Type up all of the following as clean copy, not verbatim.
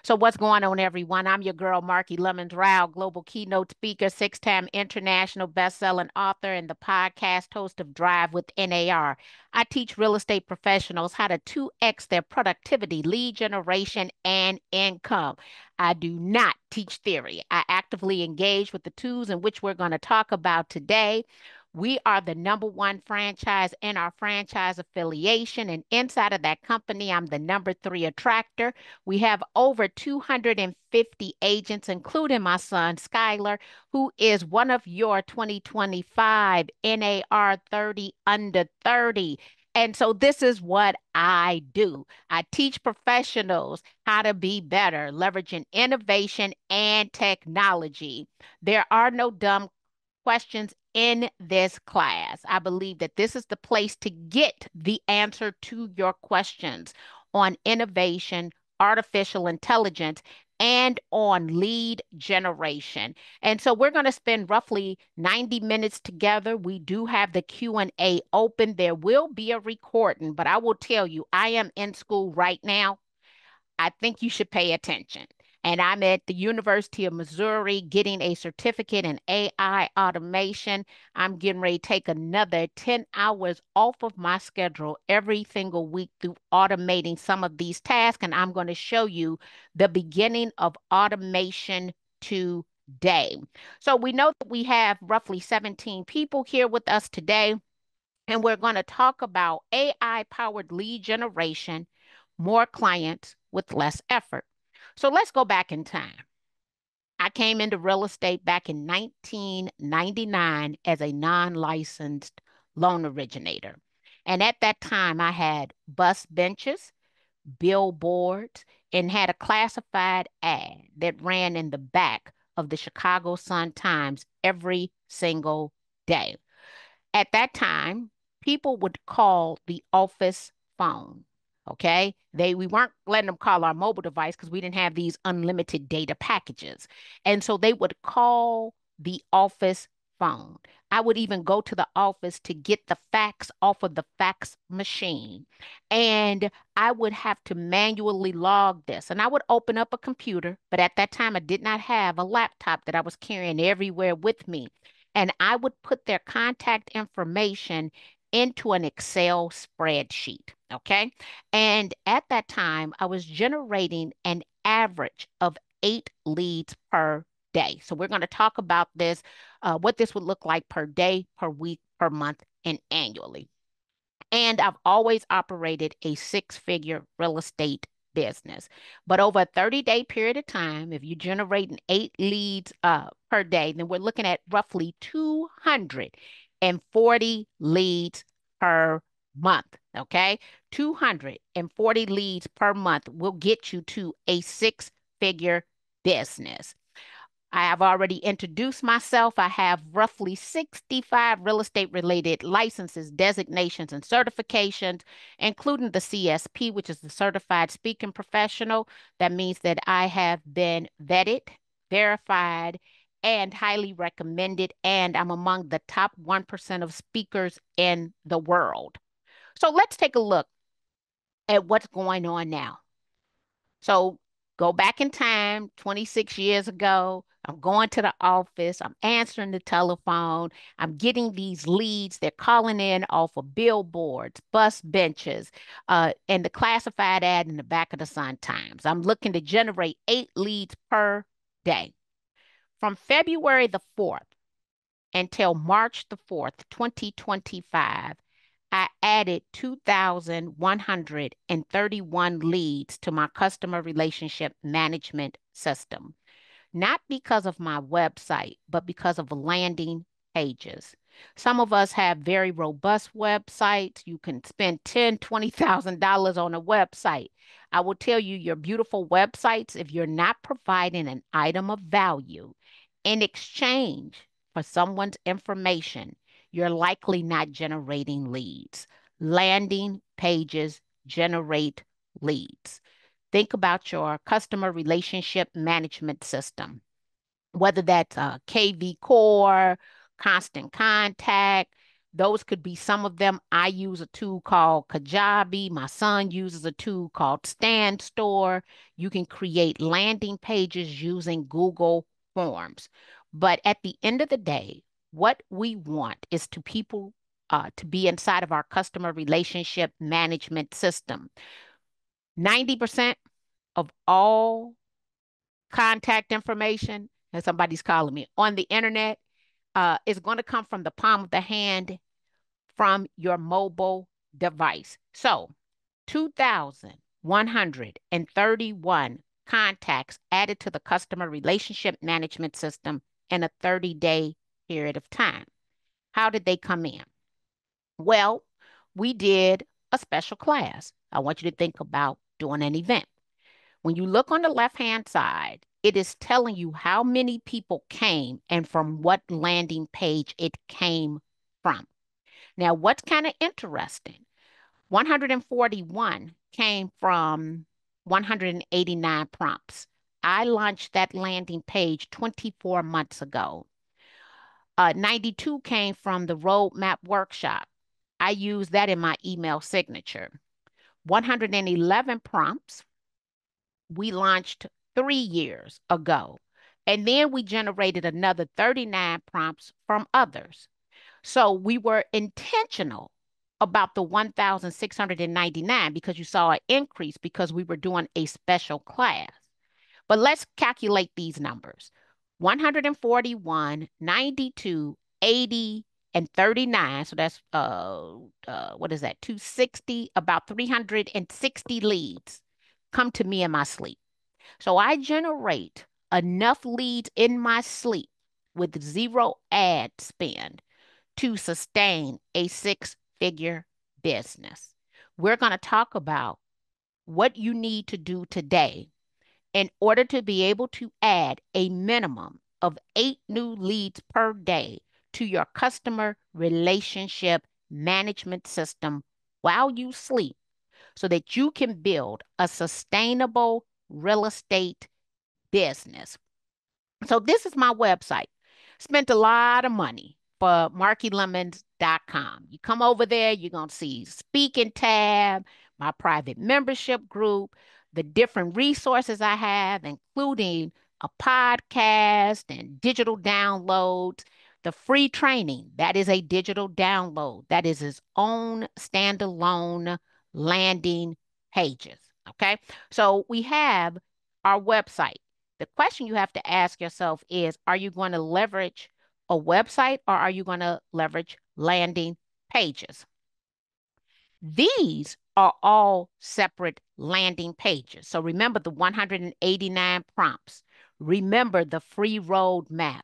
So what's going on, everyone? I'm your girl, Marky Lemons Rao, global keynote speaker, six-time international best-selling author, and the podcast host of Drive with NAR. I teach real estate professionals how to 2x their productivity, lead generation, and income. I do not teach theory. I actively engage with the tools in which we're going to talk about today. We are the number one franchise in our franchise affiliation. And inside of that company, I'm the number three attractor. We have over 250 agents, including my son, Skylar, who is one of your 2025 NAR 30 under 30. And so this is what I do. I teach professionals how to be better, leveraging innovation and technology. There are no dumb questions in this class. I believe that this is the place to get the answer to your questions on innovation, artificial intelligence, and on lead generation. And so we're going to spend roughly 90 minutes together. We do have the Q&A open. There will be a recording, but I will tell you, I am in school right now. I think you should pay attention. And I'm at the University of Missouri getting a certificate in AI automation. I'm getting ready to take another 10 hours off of my schedule every single week through automating some of these tasks. And I'm going to show you the beginning of automation today. So we know that we have roughly 17 people here with us today. And we're going to talk about AI powered lead generation, more clients with less effort. So let's go back in time. I came into real estate back in 1999 as a non-licensed loan originator. And at that time, I had bus benches, billboards, and had a classified ad that ran in the back of the Chicago Sun-Times every single day. At that time, people would call the office phone. Okay. We weren't letting them call our mobile device because we didn't have these unlimited data packages. And so they would call the office phone. I would even go to the office to get the fax off of the fax machine. And I would have to manually log this. And I would open up a computer, but at that time I did not have a laptop that I was carrying everywhere with me. And I would put their contact information into an Excel spreadsheet. Okay. And at that time, I was generating an average of 8 leads per day. So we're going to talk about this, what this would look like per day, per week, per month, and annually. And I've always operated a six-figure real estate business. But over a 30-day period of time, if you're generating 8 leads per day, then we're looking at roughly 240 leads per month. Okay. 240 leads per month will get you to a six-figure business. I have already introduced myself. I have roughly 65 real estate related licenses, designations, and certifications, including the CSP, which is the Certified Speaking Professional. That means that I have been vetted, verified, and highly recommended, and I'm among the top 1% of speakers in the world. So let's take a look at what's going on now. So go back in time, 26 years ago. I'm going to the office. I'm answering the telephone. I'm getting these leads. They're calling in off of billboards, bus benches, and the classified ad in the back of the Sun-Times. I'm looking to generate 8 leads per day. From February the 4th until March the 4th, 2025, I added 2,131 leads to my customer relationship management system, not because of my website, but because of landing pages. Some of us have very robust websites. You can spend $10,000, $20,000 on a website. I will tell you, your beautiful websites, if you're not providing an item of value in exchange for someone's information, you're likely not generating leads. Landing pages generate leads. Think about your customer relationship management system, whether that's KV Core, Constant Contact, Those could be some of them. I use a tool called Kajabi. My son uses a tool called StanStore. You can create landing pages using Google Forms. But at the end of the day, what we want is to be inside of our customer relationship management system. 90% of all contact information, and somebody's calling me, on the internet is going to come from the palm of the hand from your mobile device. So 2,131 contacts added to the customer relationship management system in a 30-day period of time. How did they come in? Well, we did a special class. I want you to think about doing an event. When you look on the left-hand side, it is telling you how many people came and from what landing page it came from. Now, what's kind of interesting, 141 came from 189 prompts. I launched that landing page 24 months ago. 92 came from the roadmap workshop. I use that in my email signature. 111 prompts we launched 3 years ago. And then we generated another 39 prompts from others. So we were intentional about the 1,699 because you saw an increase because we were doing a special class. But let's calculate these numbers. 141, 92, 80, and 39. So that's, what is that? 260, about 360 leads come to me in my sleep. So I generate enough leads in my sleep with zero ad spend to sustain a six-figure business. We're going to talk about what you need to do today in order to be able to add a minimum of 8 new leads per day to your customer relationship management system while you sleep so that you can build a sustainable real estate business. So this is my website. Spent a lot of money for markylemons.com. You come over there, you're going to see speaking tab, my private membership group, the different resources I have, including a podcast and digital downloads, the free training. That is a digital download. That is its own standalone landing pages. Okay. So we have our website. The question you have to ask yourself is, are you going to leverage a website or are you going to leverage landing pages? These are all separate landing pages. So remember the 189 prompts. Remember the free roadmap.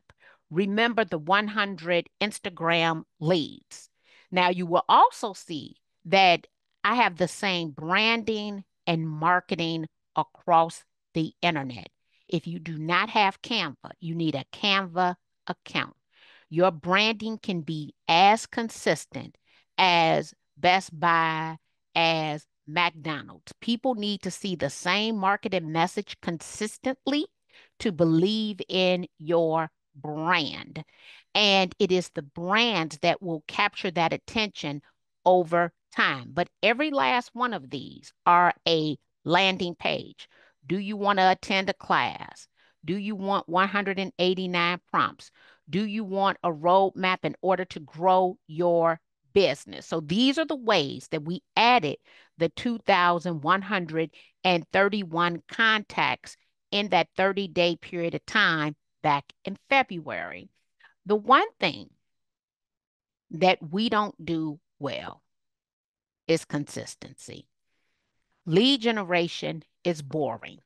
Remember the 100 Instagram leads. Now you will also see that I have the same branding and marketing across the internet. If you do not have Canva, you need a Canva account. Your branding can be as consistent as Best Buy, as McDonald's. People need to see the same marketing message consistently to believe in your brand. And it is the brands that will capture that attention over time. But every last one of these are a landing page. Do you want to attend a class? Do you want 189 prompts? Do you want a roadmap in order to grow your business? So these are the ways that we added the 2,131 contacts in that 30-day period of time back in February. The one thing that we don't do well is consistency. Lead generation is boring.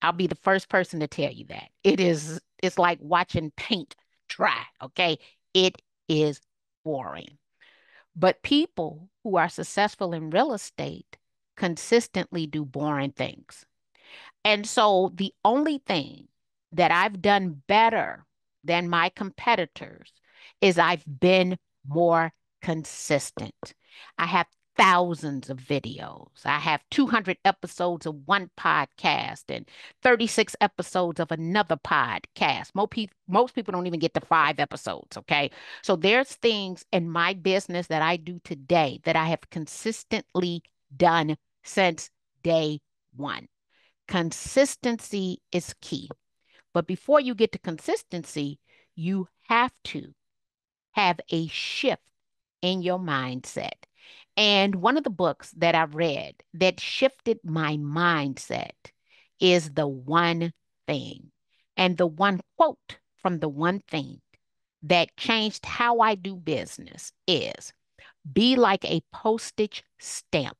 I'll be the first person to tell you that. It's like watching paint dry, okay? It is boring. But people who are successful in real estate consistently do boring things. And so the only thing that I've done better than my competitors is I've been more consistent. I have thousands of videos. I have 200 episodes of one podcast and 36 episodes of another podcast. Most people don't even get to 5 episodes, okay? So there's things in my business that I do today that I have consistently done since day one. Consistency is key. But before you get to consistency, you have to have a shift in your mindset. And one of the books that I read that shifted my mindset is The One Thing. And the one quote from The One Thing that changed how I do business is be like a postage stamp.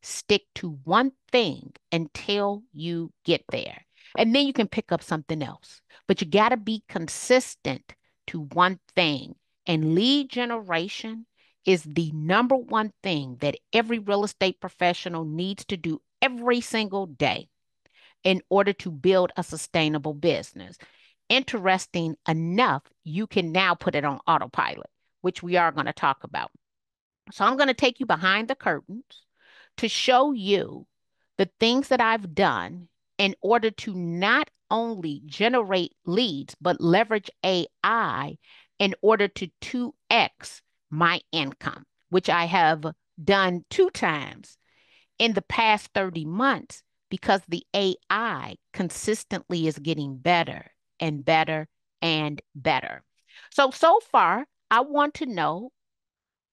Stick to one thing until you get there. And then you can pick up something else. But you got to be consistent to one thing. And lead generation is the number one thing that every real estate professional needs to do every single day in order to build a sustainable business. Interesting enough, you can now put it on autopilot, which we are going to talk about. So I'm going to take you behind the curtains to show you the things that I've done in order to not only generate leads, but leverage AI in order to 2x my income, which I have done 2 times in the past 30 months because the AI consistently is getting better and better and better. So far, I want to know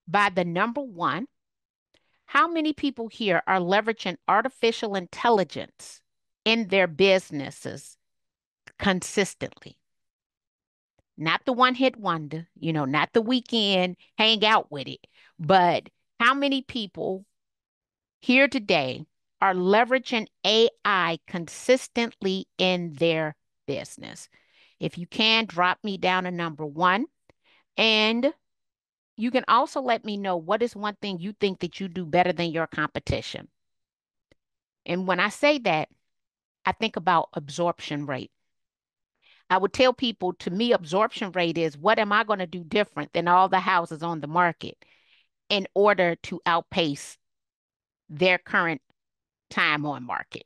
by the number one, how many people here are leveraging artificial intelligence in their businesses consistently? Not the one hit wonder, not the weekend, hang out with it, but how many people here today are leveraging AI consistently in their business? If you can, drop me down a number one. And you can also let me know what is one thing you think that you do better than your competition. And when I say that, I think about absorption rate. I would tell people, to me, absorption rate is what am I going to do different than all the houses on the market in order to outpace their current time on market,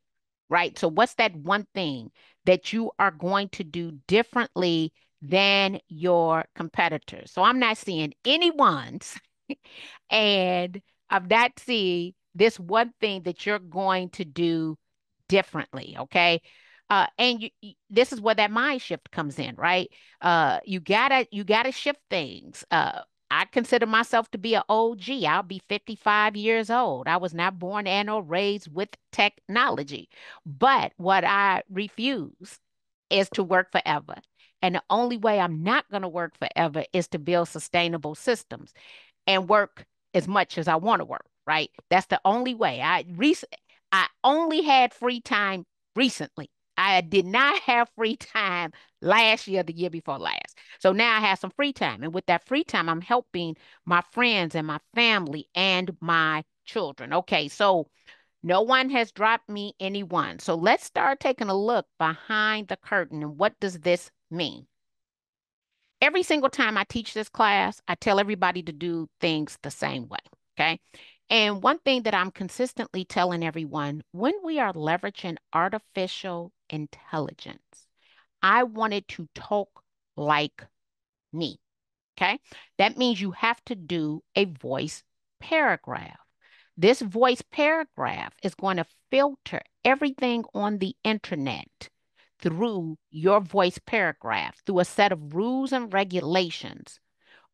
right? So what's that one thing that you are going to do differently than your competitors? So I'm not seeing anyone's and I'm not seeing this one thing that you're going to do differently, okay? And this is where that mind shift comes in, right? You gotta shift things. I consider myself to be an OG. I'll be 55 years old. I was not born and or raised with technology. But what I refuse is to work forever. And the only way I'm not going to work forever is to build sustainable systems and work as much as I want to work, right? That's the only way. I only had free time recently. I did not have free time last year, the year before last. So now I have some free time. And with that free time, I'm helping my friends and my family and my children. Okay, so no one has dropped me anyone. So let's start taking a look behind the curtain. And what does this mean? Every single time I teach this class, I tell everybody to do things the same way. Okay. And one thing that I'm consistently telling everyone, when we are leveraging artificial intelligence, I wanted to talk like me. Okay. That means you have to do a voice paragraph. This voice paragraph is going to filter everything on the internet through your voice paragraph, through a set of rules and regulations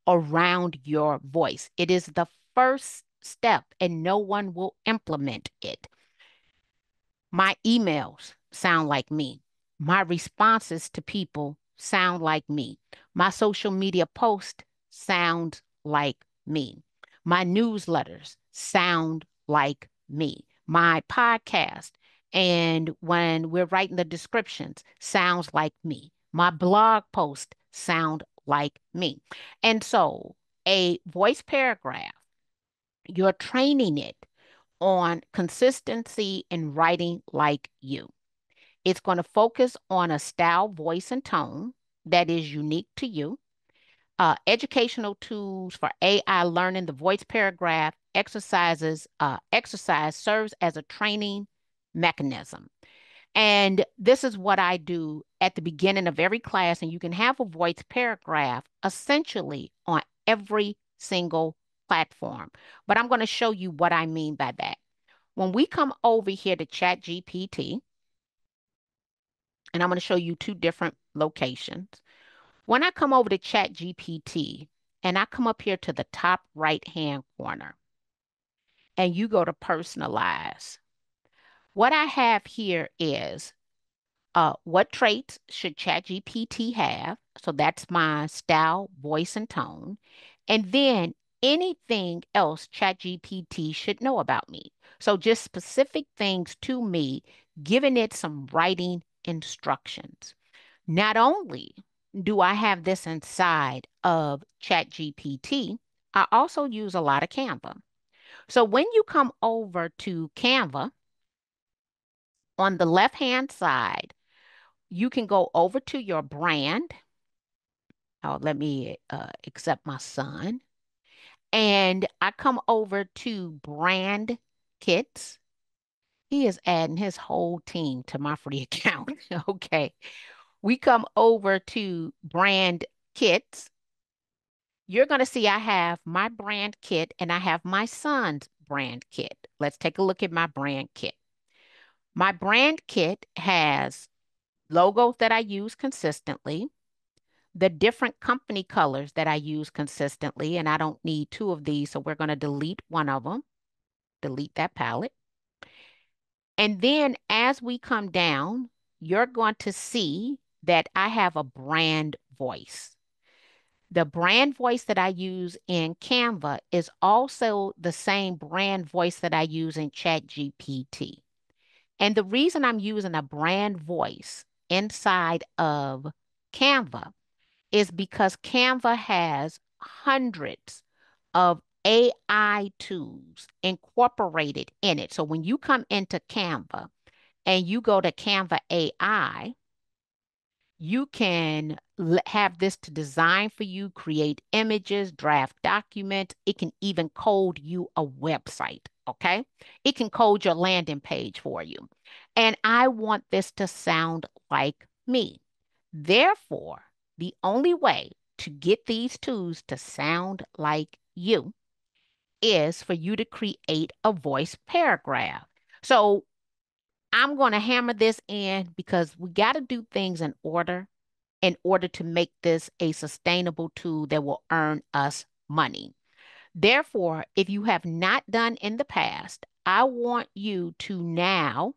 around your voice. It is the first step, and no one will implement it. My emails sound like me. My responses to people sound like me. My social media post sound like me. My newsletters sound like me. My podcast and when we're writing the descriptions sounds like me. My blog post sound like me. And so a voice paragraph, you're training it on consistency in writing like you. It's going to focus on a style, voice, and tone that is unique to you. Educational tools for AI learning. The voice paragraph exercise serves as a training mechanism. And this is what I do at the beginning of every class. And you can have a voice paragraph essentially on every single platform. But I'm going to show you what I mean by that. When we come over here to ChatGPT, and I'm going to show you two different locations. When I come over to ChatGPT and I come up here to the top right-hand corner and you go to personalize, what I have here is what traits should ChatGPT have? So that's my style, voice, and tone. And then anything else ChatGPT should know about me. So just specific things to me, giving it some writing instructions. Not only do I have this inside of ChatGPT, I also use a lot of Canva. So when you come over to Canva, on the left-hand side, you can go over to your brand. Oh, let me accept my son. And I come over to brand kits. He is adding his whole team to my free account. Okay. We come over to brand kits. You're going to see I have my brand kit and I have my son's brand kit. Let's take a look at my brand kit. My brand kit has logos that I use consistently, the different company colors that I use consistently, and I don't need two of these, so we're going to delete one of them, delete that palette. And then as we come down, you're going to see that I have a brand voice. The brand voice that I use in Canva is also the same brand voice that I use in ChatGPT. And the reason I'm using a brand voice inside of Canva is because Canva has hundreds of AI tools incorporated in it. So when you come into Canva and you go to Canva AI, you can have this to design for you, create images, draft documents. It can even code you a website, okay? It can code your landing page for you. And I want this to sound like me. Therefore, the only way to get these tools to sound like you is for you to create a voice paragraph. So I'm going to hammer this in because we got to do things in order to make this a sustainable tool that will earn us money. Therefore, if you have not done in the past, I want you to now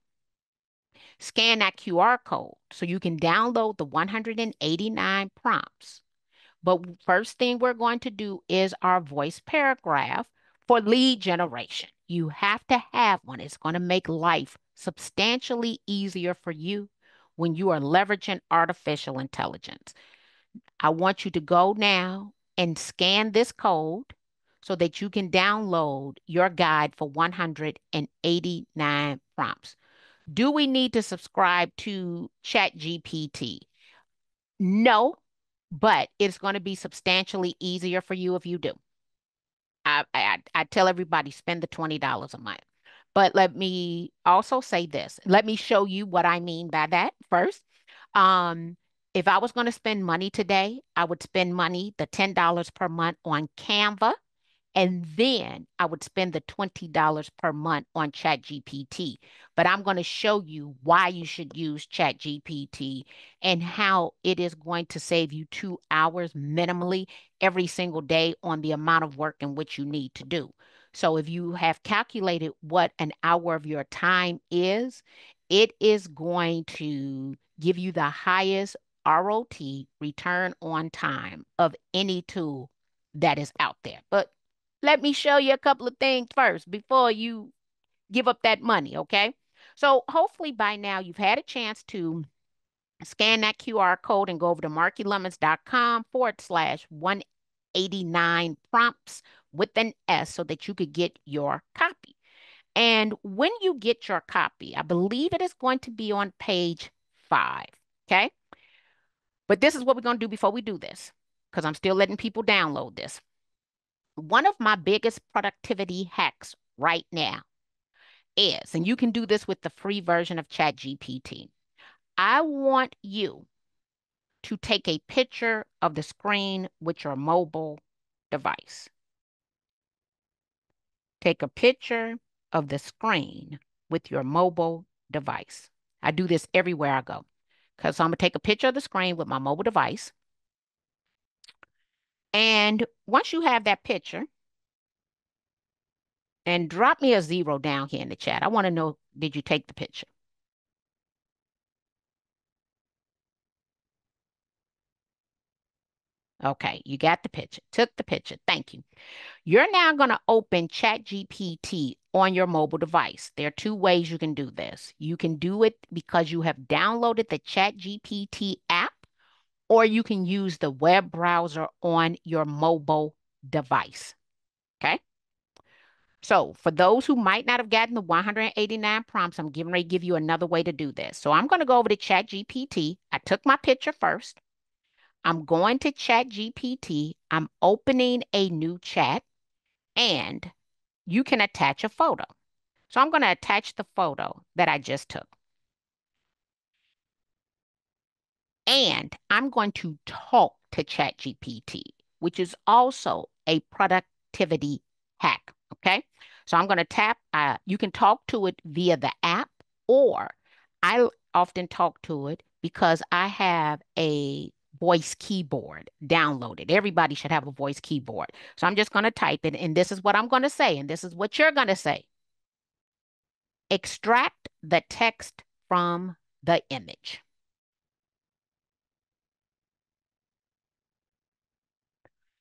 scan that QR code so you can download the 189 prompts. But first thing we're going to do is our voice paragraph for lead generation. You have to have one. It's going to make life substantially easier for you when you are leveraging artificial intelligence. I want you to go now and scan this code so that you can download your guide for 189 prompts. Do we need to subscribe to ChatGPT? No, but it's going to be substantially easier for you if you do. I tell everybody spend the $20 a month. But let me also say this. Let me show you what I mean by that first. Um, if I was going to spend money today, I would spend money, the $10 per month on Canva. And then I would spend the $20 per month on ChatGPT. But I'm going to show you why you should use ChatGPT and how it is going to save you 2 hours minimally every single day on the amount of work in which you need to do. So if you have calculated what an hour of your time is, it is going to give you the highest ROT, return on time, of any tool that is out there. But let me show you a couple of things first before you give up that money, okay? So hopefully by now you've had a chance to scan that QR code and go over to markylemons.com/189 prompts with an S so that you could get your copy. And when you get your copy, I believe it is going to be on page 5, okay? But this is what we're going to do before we do this, because I'm still letting people download this. One of my biggest productivity hacks right now is, and you can do this with the free version of ChatGPT. I want you to take a picture of the screen with your mobile device. Take a picture of the screen with your mobile device. I do this everywhere I go. Because I'm going to take a picture of the screen with my mobile device. And once you have that picture, and drop me a 0 down here in the chat. I want to know, did you take the picture? Okay, you got the picture, took the picture. Thank you. You're now going to open ChatGPT on your mobile device. There are two ways you can do this. You can do it because you have downloaded the ChatGPT app, or you can use the web browser on your mobile device. Okay. So for those who might not have gotten the 189 prompts, I'm getting ready to give you another way to do this. So I'm going to go over to ChatGPT. I took my picture first. I'm going to ChatGPT. I'm opening a new chat, and you can attach a photo. So I'm going to attach the photo that I just took. And I'm going to talk to ChatGPT, which is also a productivity hack. Okay. So I'm going to tap, you can talk to it via the app, or I often talk to it because I have a voice keyboard downloaded. Everybody should have a voice keyboard. So I'm just going to type it, and this is what I'm going to say, and this is what you're going to say. Extract the text from the image.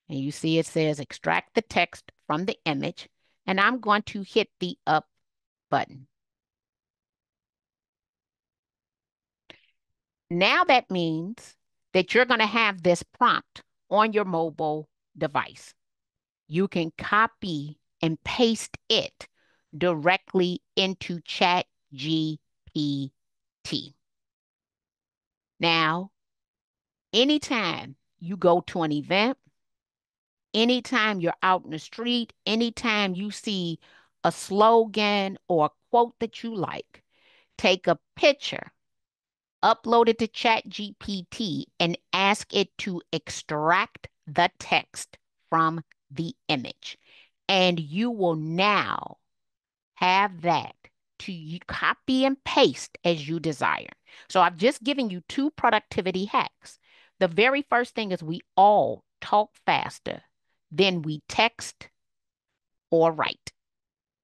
And you see it says extract the text from the image, and I'm going to hit the up button. Now that means that you're going to have this prompt on your mobile device. You can copy and paste it directly into ChatGPT. Now, anytime you go to an event, anytime you're out in the street, anytime you see a slogan or a quote that you like, take a picture, upload it to ChatGPT, and ask it to extract the text from the image. And you will now have that to copy and paste as you desire. So I've just given you two productivity hacks. The very first thing is we all talk faster than we text or write.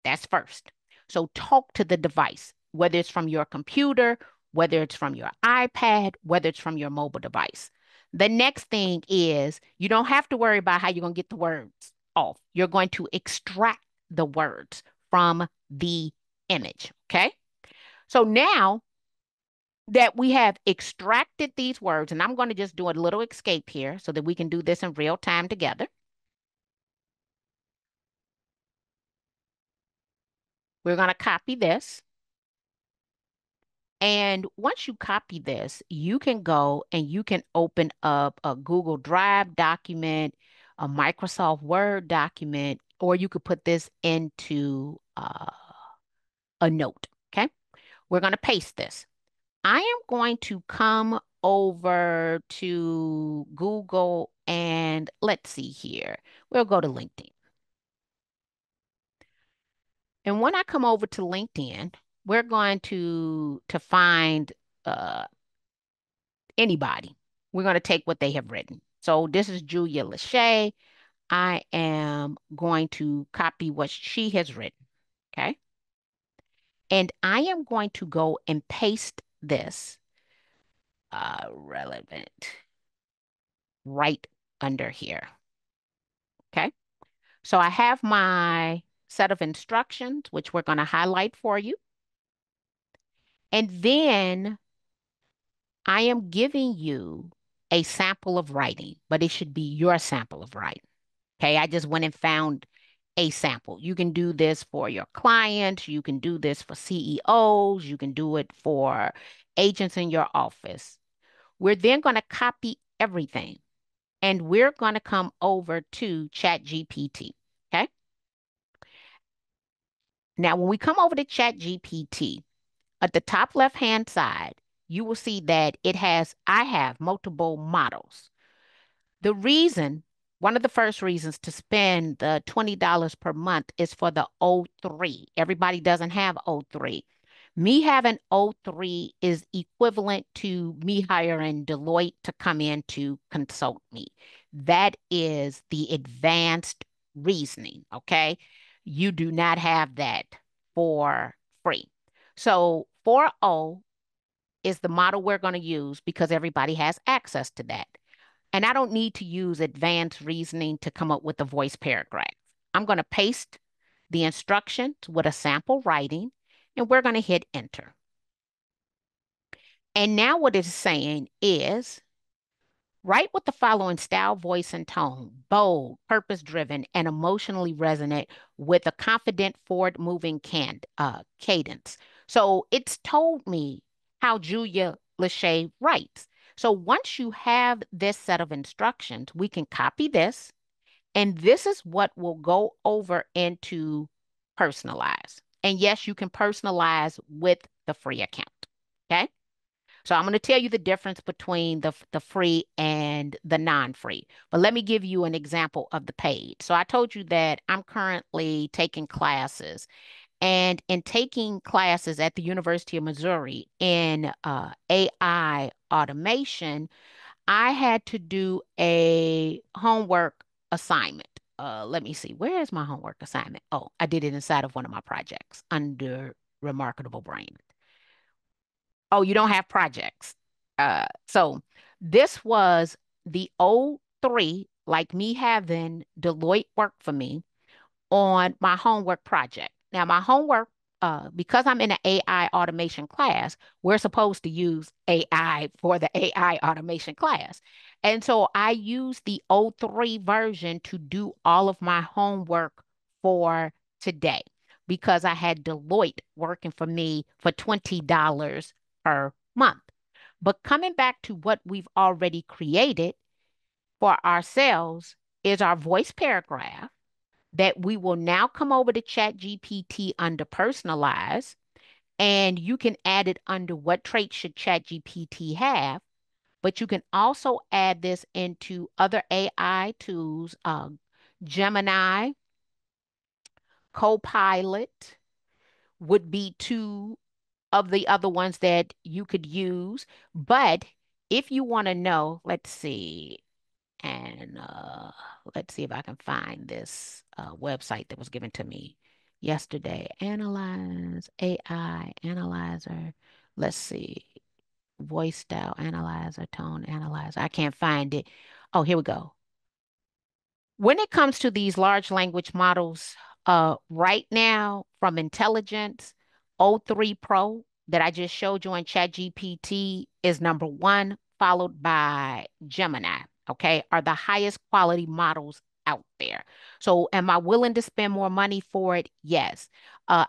That's first. So talk to the device, whether it's from your computer, whether it's from your iPad, whether it's from your mobile device. The next thing is you don't have to worry about how you're going to get the words off. You're going to extract the words from the image. Okay. So now that we have extracted these words, and I'm going to just do a little escape here so that we can do this in real time together. We're going to copy this. And once you copy this, you can go and you can open up a Google Drive document, a Microsoft Word document, or you could put this into a note. Okay. We're going to paste this. I am going to come over to Google and let's see here. We'll go to LinkedIn. And when I come over to LinkedIn, we're going to find anybody. We're going to take what they have written. So this is Julia Lachey. I am going to copy what she has written. Okay. And I am going to go and paste this relevant right under here. Okay. So I have my set of instructions, which we're going to highlight for you. And then I am giving you a sample of writing, but it should be your sample of writing. Okay, I just went and found a sample. You can do this for your clients. You can do this for CEOs. You can do it for agents in your office. We're then going to copy everything, and we're going to come over to ChatGPT. Okay. Now, when we come over to ChatGPT, at the top left-hand side, you will see that I have multiple models. The reason, one of the first reasons to spend the $20 per month is for the O3. Everybody doesn't have O3. Me having O3 is equivalent to me hiring Deloitte to come in to consult me. That is the advanced reasoning, okay? You do not have that for free. So 4O is the model we're going to use because everybody has access to that. And I don't need to use advanced reasoning to come up with a voice paragraph. I'm going to paste the instructions with a sample writing, and we're going to hit enter. And now what it's saying is write with the following style, voice, and tone: bold, purpose-driven, and emotionally resonant with a confident, forward-moving cadence. So it's told me how Julia Lachey writes. So once you have this set of instructions, we can copy this, and this is what will go over into personalize. And yes, you can personalize with the free account. Okay. So I'm going to tell you the difference between the free and the non-free. But let me give you an example of the paid. So I told you that I'm currently taking classes. And in taking classes at the University of Missouri in AI automation, I had to do a homework assignment. Let me see. Where is my homework assignment? Oh, I did it inside of one of my projects under Remarkable Brain. Oh, you don't have projects. So this was the O3, like me having Deloitte work for me on my homework project. Now, my homework, because I'm in an AI automation class, we're supposed to use AI for the AI automation class. And so I used the O3 version to do all of my homework for today because I had Deloitte working for me for $20 per month. But coming back to what we've already created for ourselves is our voice paragraph that we will now come over to ChatGPT under personalize, and you can add it under what traits should ChatGPT have, but you can also add this into other AI tools, Gemini, Copilot would be two of the other ones that you could use. But if you want to know, let's see, and let's see if I can find this website that was given to me yesterday. Analyze AI Analyzer. Let's see. Voice style analyzer, tone analyzer. I can't find it. Oh, here we go. When it comes to these large language models, right now from intelligence, O3 Pro that I just showed you in ChatGPT is number one, followed by Gemini, okay, are the highest quality models out there. So am I willing to spend more money for it? Yes.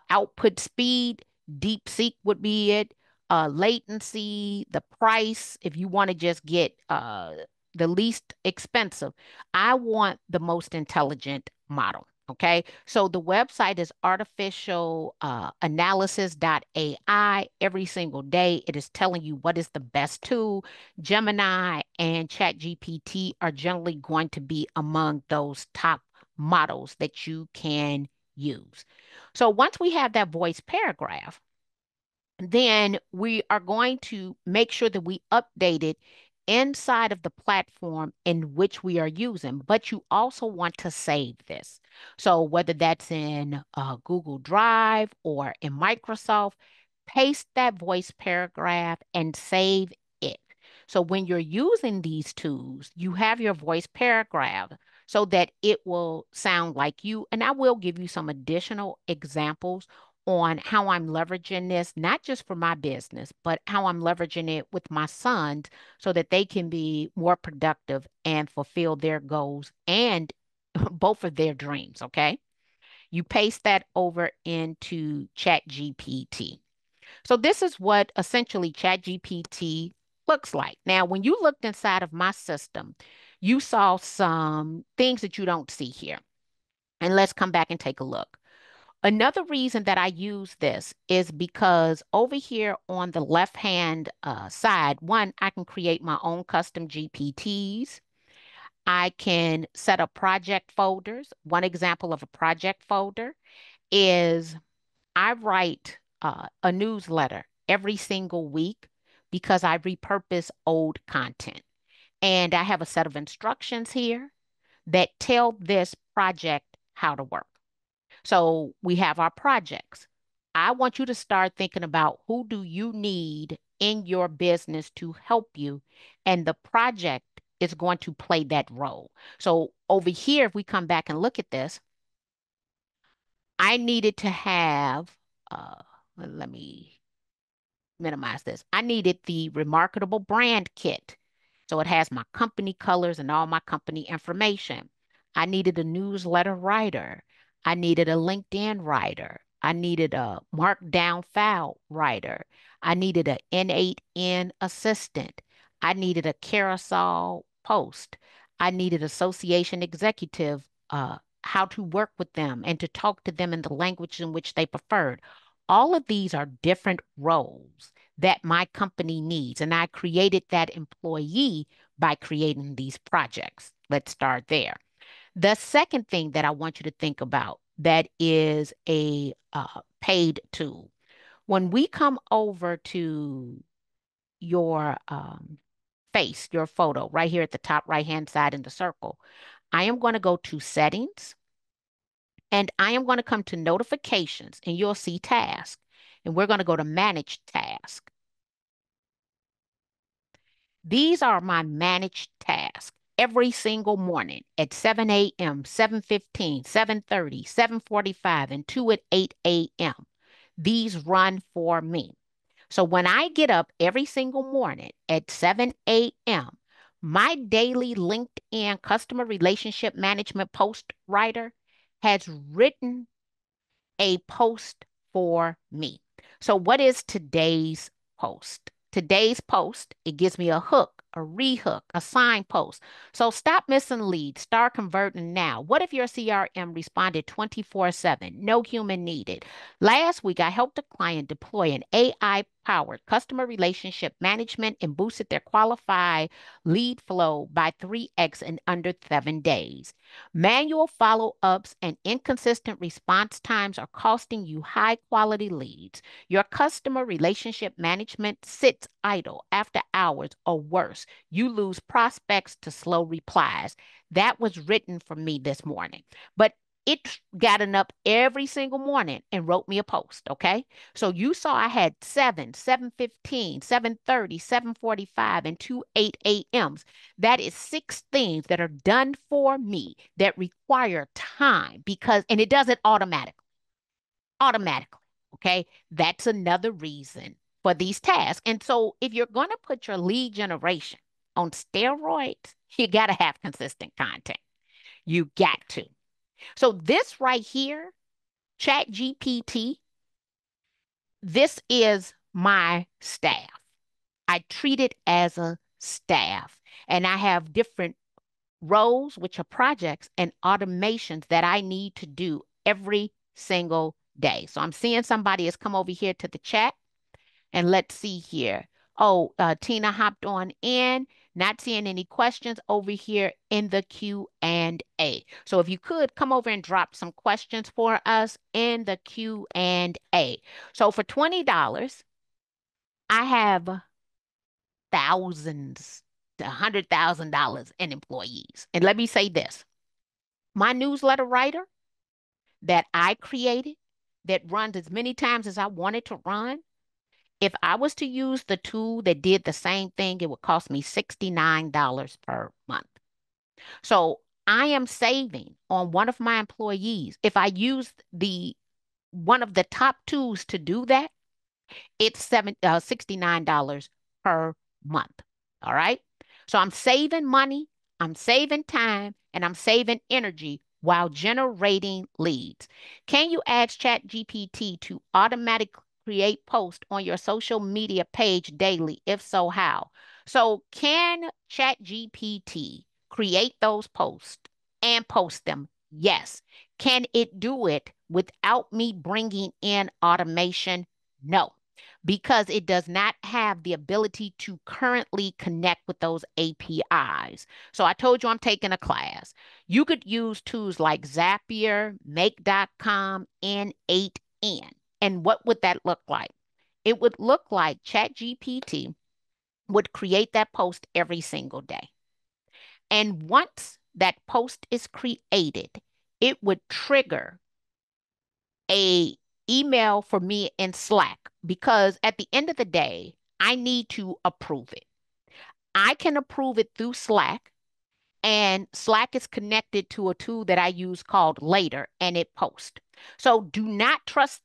Output speed, DeepSeek would be it. Latency, the price, if you want to just get the least expensive, I want the most intelligent model. Okay. So the website is artificialanalysis.ai. Every single day, it is telling you what is the best tool. Gemini and ChatGPT are generally going to be among those top models that you can use. So once we have that voice paragraph, then we are going to make sure that we update it inside of the platform in which we are using, but you also want to save this. So whether that's in Google Drive or in Microsoft, paste that voice paragraph and save it. So when you're using these tools, you have your voice paragraph so that it will sound like you. And I will give you some additional examples on how I'm leveraging this, not just for my business, but how I'm leveraging it with my sons so that they can be more productive and fulfill their goals and both of their dreams. Okay. You paste that over into ChatGPT. So this is what essentially ChatGPT looks like. Now, when you looked inside of my system, you saw some things that you don't see here. And let's come back and take a look. Another reason that I use this is because over here on the left-hand side, one, I can create my own custom GPTs. I can set up project folders. One example of a project folder is I write a newsletter every single week because I repurpose old content. And I have a set of instructions here that tell this project how to work. So we have our projects. I want you to start thinking about who do you need in your business to help you, and the project is going to play that role. So over here, if we come back and look at this, I needed to have, let me minimize this. I needed the Remarkable Brand Kit. So it has my company colors and all my company information. I needed a newsletter writer. I needed a LinkedIn writer. I needed a markdown file writer. I needed a N8N assistant. I needed a carousel post. I needed association executive, how to work with them and to talk to them in the language in which they preferred. All of these are different roles that my company needs. And I created that employee by creating these projects. Let's start there. The second thing that I want you to think about that is a paid tool. When we come over to your face, your photo, right here at the top right-hand side in the circle, I am going to go to settings and I am going to come to notifications and you'll see task. And we're going to go to manage task. These are my managed tasks every single morning at 7 a.m., 7:15, 7:30, 7:45, and 2 at 8 a.m. These run for me. So when I get up every single morning at 7 a.m., my daily LinkedIn customer relationship management post writer has written a post for me. So what is today's post? Today's post, it gives me a hook, a rehook, a signpost. So stop missing leads, start converting now. What if your CRM responded 24/7? No human needed. Last week, I helped a client deploy an AI-powered customer relationship management and boosted their qualified lead flow by 3x in under 7 days. Manual follow-ups and inconsistent response times are costing you high-quality leads. Your customer relationship management sits idle after hours or worse. You lose prospects to slow replies. That was written for me this morning. But it gotten up every single morning and wrote me a post, okay? So you saw I had 7, 7:15, 7:30, 7:45, and 2 8 a.m.s. That is 6 things that are done for me that require time because, and it does it automatically. Okay. That's another reason for these tasks. And so if you're going to put your lead generation on steroids, you got to have consistent content. You got to. So this right here, Chat GPT, this is my staff. I treat it as a staff and I have different roles, which are projects and automations that I need to do every single day. So I'm seeing somebody has come over here to the chat and let's see here. Oh, Tina hopped on in, not seeing any questions over here in the Q&A. So if you could come over and drop some questions for us in the Q&A. So for $20, I have thousands to $100,000 in employees. And let me say this, my newsletter writer that I created that runs as many times as I wanted to run, if I was to use the tool that did the same thing, it would cost me $69 per month. So I am saving on one of my employees. If I use the one of the top tools to do that, it's $69 per month. All right. So I'm saving money, I'm saving time, and I'm saving energy while generating leads. Can you ask ChatGPT to automatically create posts on your social media page daily? If so, how? So can ChatGPT create those posts and post them? Yes. Can it do it without me bringing in automation? No, because it does not have the ability to currently connect with those APIs. So I told you I'm taking a class. You could use tools like Zapier, Make.com, N8N. And what would that look like? It would look like ChatGPT would create that post every single day. And once that post is created, it would trigger a email for me in Slack because at the end of the day, I need to approve it. I can approve it through Slack, and Slack is connected to a tool that I use called Later, and it posts. So do not trust.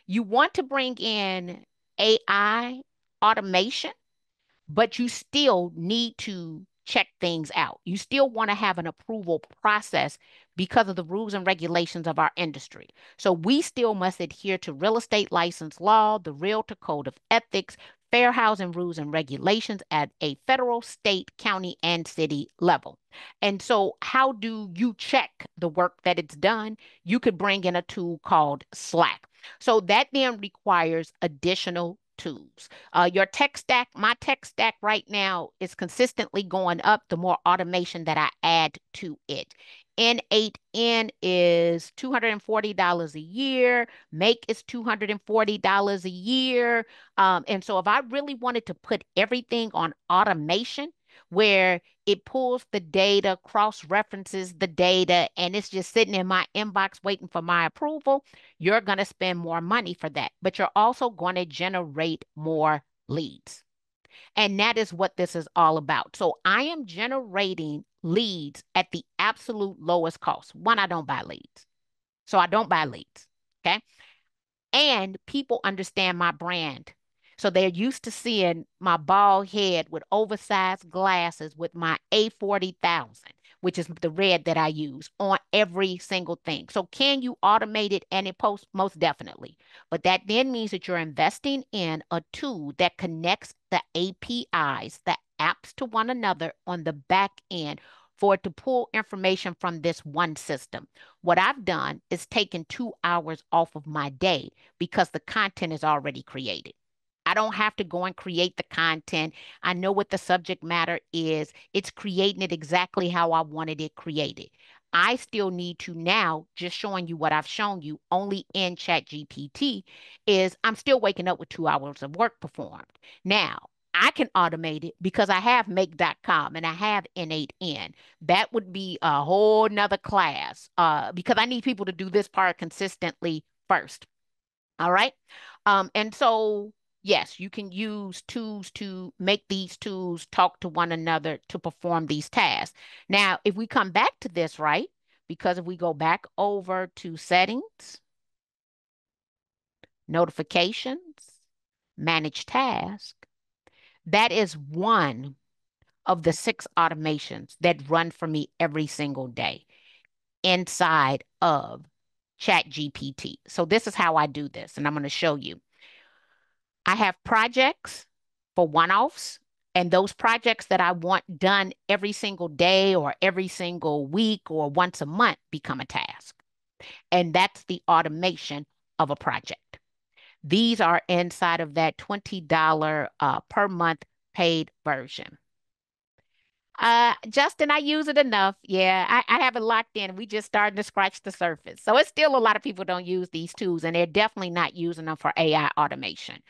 You want to bring in AI automation, but you still need to check things out. You still want to have an approval process because of the rules and regulations of our industry. So we still must adhere to real estate license law, the Realtor Code of Ethics, fair housing rules and regulations at a federal, state, county, and city level. And so, how do you check the work that it's done? You could bring in a tool called Slack. So that then requires additional tools. Your tech stack, my tech stack right now is consistently going up the more automation that I add to it. N8N is $240 a year. Make is $240 a year. And so if I really wanted to put everything on automation, where it pulls the data, cross-references the data, and it's just sitting in my inbox waiting for my approval, you're going to spend more money for that. But you're also going to generate more leads. And that is what this is all about. So I am generating leads at the absolute lowest cost. One, I don't buy leads. So I don't buy leads. Okay. And people understand my brand. So they're used to seeing my bald head with oversized glasses with my A40,000, which is the red that I use on every single thing. So can you automate it and it posts? Most definitely. But that then means that you're investing in a tool that connects the APIs, the apps to one another on the back end for it to pull information from this one system. What I've done is taken 2 hours off of my day because the content is already created. I don't have to go and create the content. I know what the subject matter is. It's creating it exactly how I wanted it created. I still need to now, just showing you what I've shown you only in ChatGPT, is I'm still waking up with 2 hours of work performed. Now, I can automate it because I have make.com and I have N8N. That would be a whole nother class because I need people to do this part consistently first. All right. And so, yes, you can use tools to make these tools talk to one another to perform these tasks. Now, if we come back to this, right? Because if we go back over to settings, notifications, manage task, that is one of the 6 automations that run for me every single day inside of ChatGPT. So this is how I do this, and I'm going to show you. I have projects for one-offs, and those projects that I want done every single day or every single week or once a month become a task. And that's the automation of a project. These are inside of that $20 per month paid version. Justin, I use it enough. Yeah, I have it locked in. We just starting to scratch the surface. So it's still a lot of people don't use these tools, and they're definitely not using them for AI automation,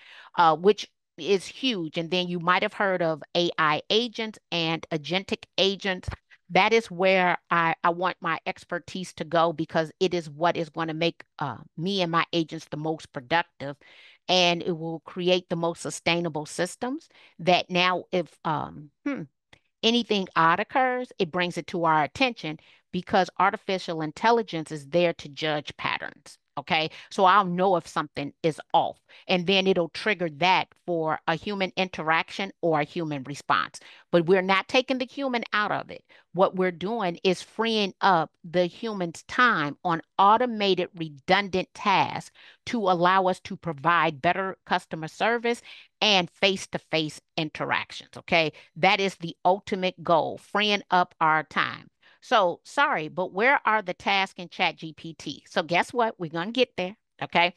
which is huge. And then you might have heard of AI agents and agentic agents. That is where I want my expertise to go because it is what is going to make me and my agents the most productive. And it will create the most sustainable systems that now if anything odd occurs, it brings it to our attention because artificial intelligence is there to judge patterns. Okay. So I'll know if something is off, and then it'll trigger that for a human interaction or a human response. But we're not taking the human out of it. What we're doing is freeing up the human's time on automated, redundant tasks to allow us to provide better customer service and face-to-face interactions. Okay. That is the ultimate goal, freeing up our time. So sorry, but where are the tasks in ChatGPT? So guess what? We're going to get there. Okay.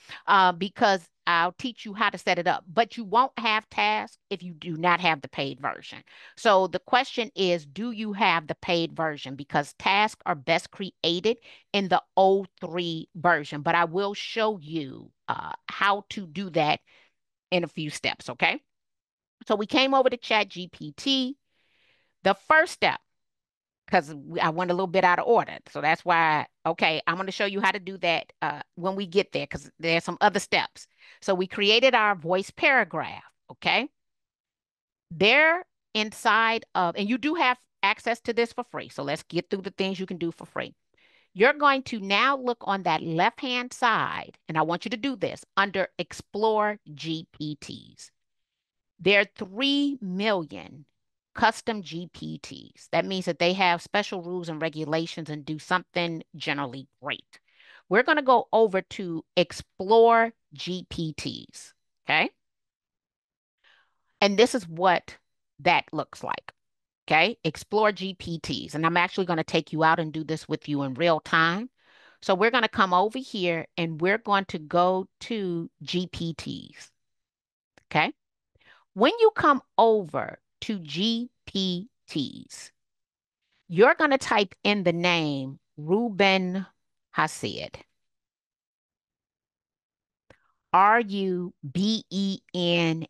Because I'll teach you how to set it up, but you won't have tasks if you do not have the paid version. So the question is, do you have the paid version? Because tasks are best created in the O3 version, but I will show you how to do that in a few steps. Okay. So we came over to ChatGPT. The first step, because I went a little bit out of order. So that's why, okay, I'm going to show you how to do that when we get there, because there's some other steps. So we created our voice paragraph, okay? There inside of, and you do have access to this for free. So let's get through the things you can do for free. You're going to now look on that left-hand side, and I want you to do this under Explore GPTs. There are 3 million custom GPTs. That means that they have special rules and regulations and do something generally great. We're going to go over to Explore GPTs, okay? And this is what that looks like, okay? Explore GPTs. And I'm actually going to take you out and do this with you in real time. So we're going to come over here and we're going to go to GPTs, okay? When you come over to GPTs, you're going to type in the name Ruben Hassid. Rubenhassid.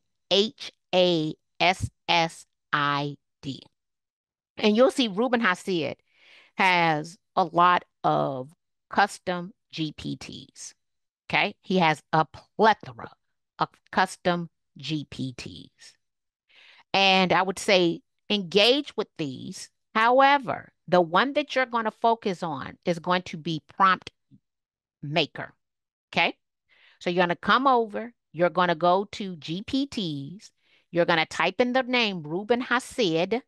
And you'll see Ruben Hassid has a lot of custom GPTs. Okay. He has a plethora of custom GPTs. And I would say engage with these. However, the one that you're going to focus on is going to be Prompt Maker. Okay. So you're going to come over, you're going to go to GPTs, you're going to type in the name Ruben Hassid.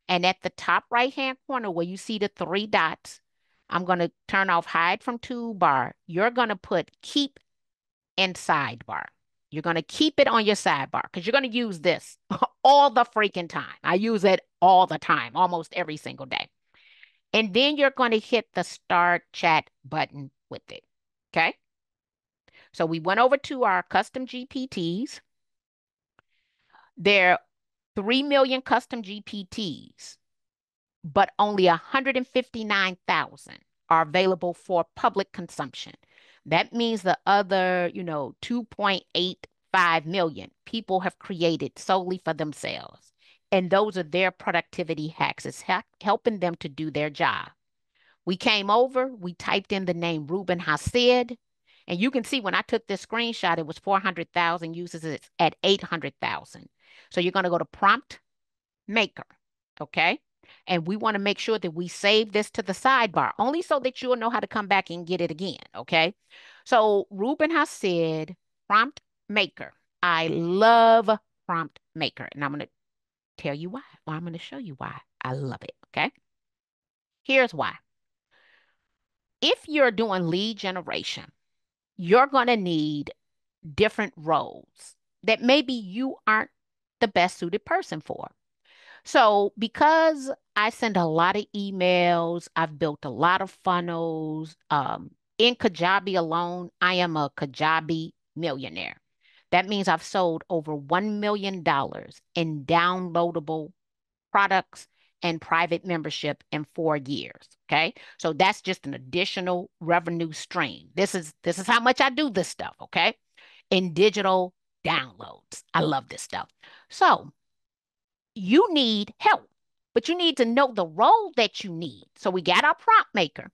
And at the top right-hand corner where you see the 3 dots, I'm going to turn off hide from toolbar. You're going to put keep in sidebar. You're going to keep it on your sidebar because you're going to use this all the freaking time. I use it all the time, almost every single day. And then you're going to hit the start chat button with it. Okay. So we went over to our custom GPTs. There are 3 million custom GPTs, but only 159,000 are available for public consumption. That means the other, 2.85 million people have created solely for themselves. And those are their productivity hacks. It's helping them to do their job. We came over, we typed in the name Ruben Hassid, and you can see when I took this screenshot, it was 400,000 uses. It's at 800,000. So you're going to go to Prompt Maker, okay? And we want to make sure that we save this to the sidebar, only so that you'll know how to come back and get it again, okay? So Ruben Hassid, Prompt Maker. I love Prompt Maker, and I'm going to tell you why, or I'm going to show you why I love it, okay? Here's why. If you're doing lead generation, you're going to need different roles that maybe you aren't the best suited person for. So, because I send a lot of emails, I've built a lot of funnels. In Kajabi alone, I am a Kajabi millionaire. That means I've sold over $1 million in downloadable products and private membership in 4 years. Okay. So that's just an additional revenue stream. This is how much I do this stuff. Okay. In digital downloads. I love this stuff. So you need help, but you need to know the role that you need. So we got our prompt maker.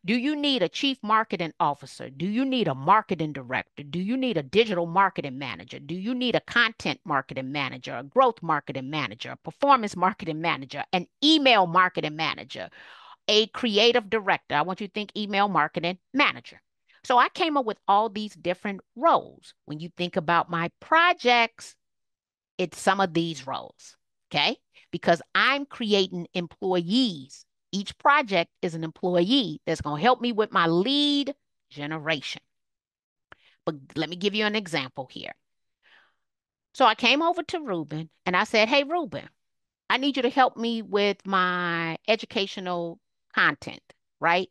Do you need a chief marketing officer? Do you need a marketing director? Do you need a digital marketing manager? Do you need a content marketing manager, a growth marketing manager, a performance marketing manager, an email marketing manager, a creative director? I want you to think email marketing manager. So I came up with all these different roles. When you think about my projects, it's some of these roles, okay? Because I'm creating employees. Each project is an employee that's going to help me with my lead generation. But let me give you an example here. So I came over to Ruben and I said, hey, Ruben, I need you to help me with my educational content, right?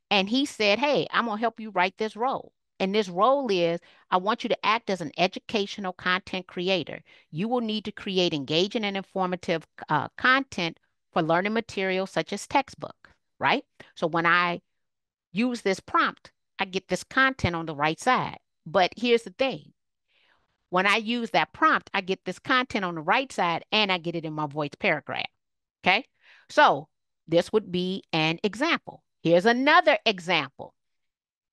And he said, hey, I'm going to help you write this role. And this role is I want you to act as an educational content creator. You will need to create engaging and informative content for learning materials such as textbook, right? So when I use this prompt, I get this content on the right side. But here's the thing. When I use that prompt, I get this content on the right side and I get it in my voice paragraph. Okay. So this would be an example. Here's another example.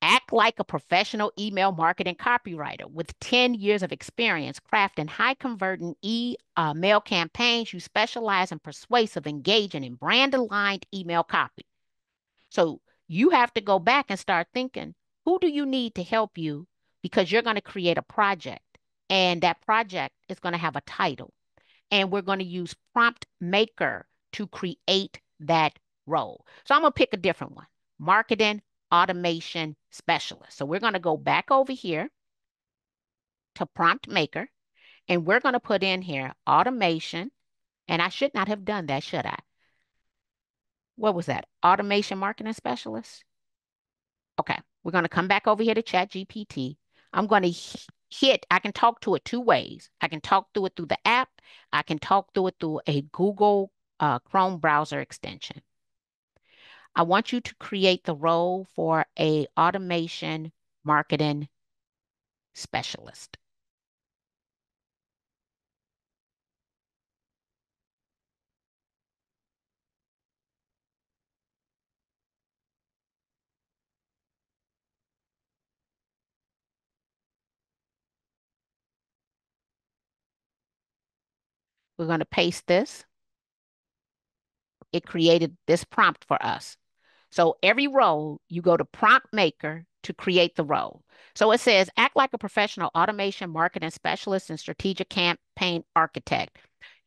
Act like a professional email marketing copywriter with 10 years of experience crafting high converting email campaigns. You specialize in persuasive, engaging, and brand aligned email copy. So you have to go back and start thinking, who do you need to help you? Because you're going to create a project and that project is going to have a title. And we're going to use Prompt Maker to create that role. So I'm going to pick a different one, marketing automation specialist. So we're going to go back over here to Prompt Maker and we're going to put in here automation. And I should not have done that, should I? What was that? Automation marketing specialist? Okay, we're going to come back over here to Chat GPT. I'm going to hit, I can talk to it two ways. I can talk through it through the app. I can talk through it through a Google Chrome browser extension. I want you to create the role for a automation marketing specialist. We're going to paste this. It created this prompt for us. So every role, you go to Prompt Maker to create the role. So it says, act like a professional automation marketing specialist and strategic campaign architect.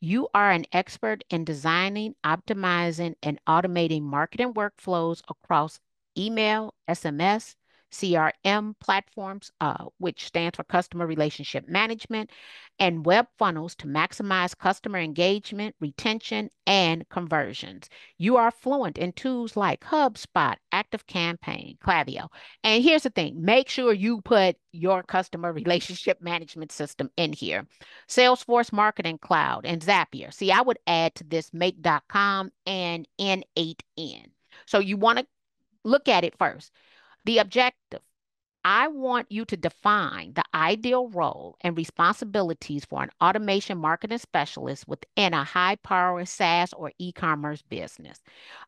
You are an expert in designing, optimizing, and automating marketing workflows across email, SMS, CRM platforms, which stands for customer relationship management, and web funnels to maximize customer engagement, retention, and conversions. You are fluent in tools like HubSpot, ActiveCampaign, Klaviyo. And here's the thing, make sure you put your customer relationship management system in here. Salesforce Marketing Cloud and Zapier. See, I would add to this make.com and N8N. So you want to look at it first. The objective. I want you to define the ideal role and responsibilities for an automation marketing specialist within a high power SaaS or e-commerce business.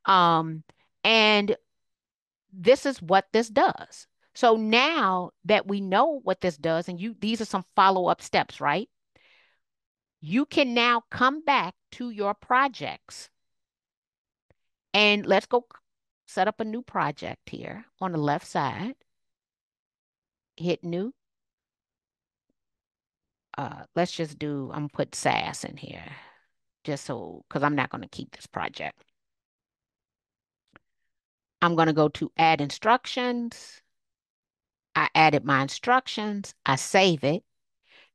Um, and this is what this does. So now that we know what this does, and these are some follow-up steps, right? You can now come back to your projects and let's go set up a new project here on the left side. Hit new. Let's just do, I'm gonna put SaaS in here just so, because I'm not going to keep this project. I'm going to go to add instructions. I added my instructions. I save it.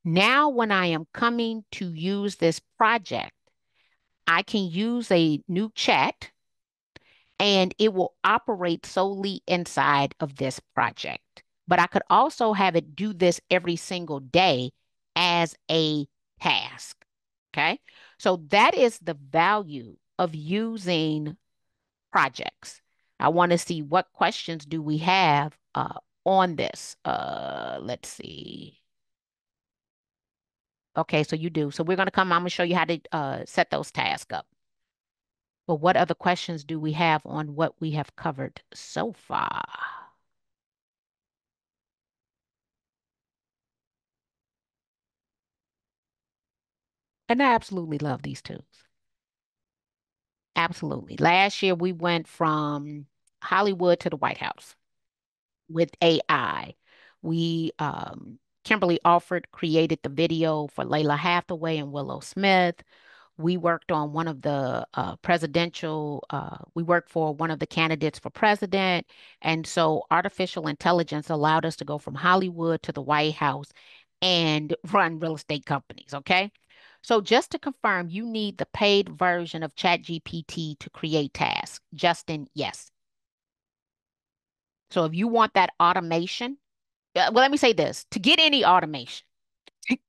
Now, when I am coming to use this project, I can use a new chat and it will operate solely inside of this project. But I could also have it do this every single day as a task. Okay. So that is the value of using projects. I want to see what questions do we have on this. Let's see. Okay, so you do. So we're going to come, I'm going to show you how to set those tasks up. But what other questions do we have on what we have covered so far? And I absolutely love these tools. Absolutely. Last year we went from Hollywood to the White House with AI. We Kimberly Alford created the video for Layla Hathaway and Willow Smith. We worked on one of the we worked for one of the candidates for president. And so artificial intelligence allowed us to go from Hollywood to the White House and run real estate companies. Okay. So just to confirm, you need the paid version of ChatGPT to create tasks. Justin, yes. So if you want that automation, well, let me say this, to get any automation,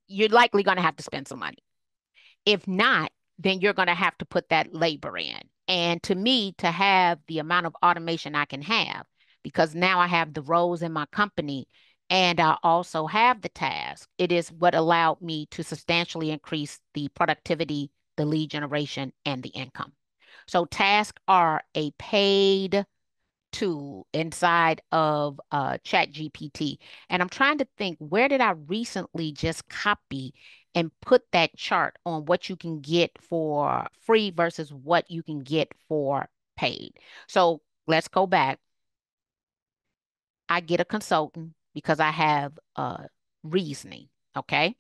you're likely going to have to spend some money. If not, then you're going to have to put that labor in. And to me, to have the amount of automation I can have, because now I have the roles in my company and I also have the task, it is what allowed me to substantially increase the productivity, the lead generation, and the income. So tasks are a paid tool inside of ChatGPT. And I'm trying to think, where did I recently just copy and put that chart on what you can get for free versus what you can get for paid? So let's go back. I get a consultant because I have reasoning. Okay.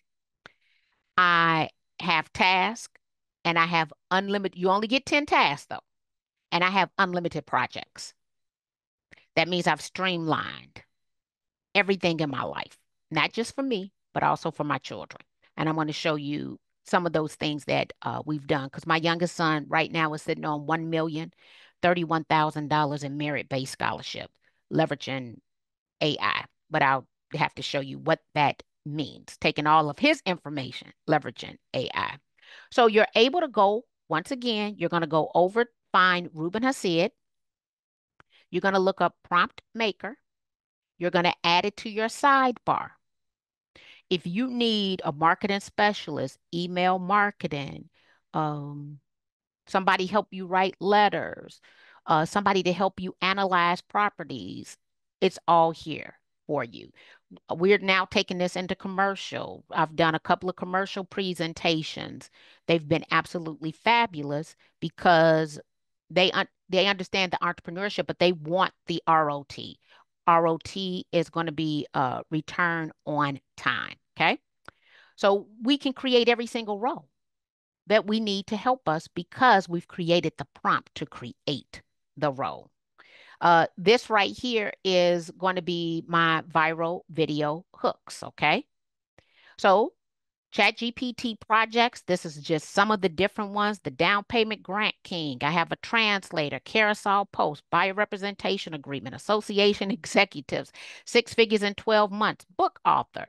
I have tasks and I have unlimited, you only get 10 tasks though, and I have unlimited projects. That means I've streamlined everything in my life, not just for me, but also for my children. And I'm going to show you some of those things that we've done because my youngest son right now is sitting on $1,031,000 in merit-based scholarship, leveraging AI. But I'll have to show you what that means, taking all of his information, leveraging AI. So you're able to go, once again, you're going to go over, find Ruben Hassid. You're going to look up prompt maker. You're going to add it to your sidebar. If you need a marketing specialist, email marketing, um, somebody help you write letters, somebody to help you analyze properties, it's all here for you. We're now taking this into commercial. I've done a couple of commercial presentations. They've been absolutely fabulous because they understand the entrepreneurship, but they want the ROT. ROT is going to be return on time. Okay. So we can create every single role that we need to help us because we've created the prompt to create the role. This right here is going to be my viral video hooks. Okay. So ChatGPT projects, this is just some of the different ones. The Down Payment Grant King. I have a translator, carousel post, buyer representation agreement, association executives, 6 figures in 12 months, book author.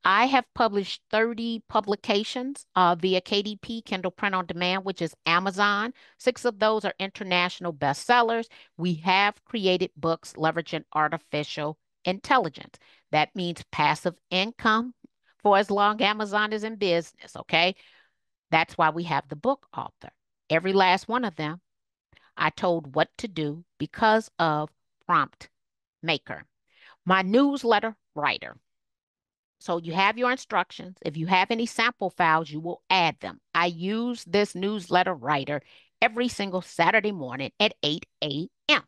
I have published 30 publications via KDP, Kindle Print on Demand, which is Amazon. 6 of those are international bestsellers. We have created books leveraging artificial intelligence. That means passive income for as long Amazon is in business, okay? That's why we have the book author. Every last one of them, I told what to do because of prompt maker. My newsletter writer. So you have your instructions. If you have any sample files, you will add them. I use this newsletter writer every single Saturday morning at 8 a.m.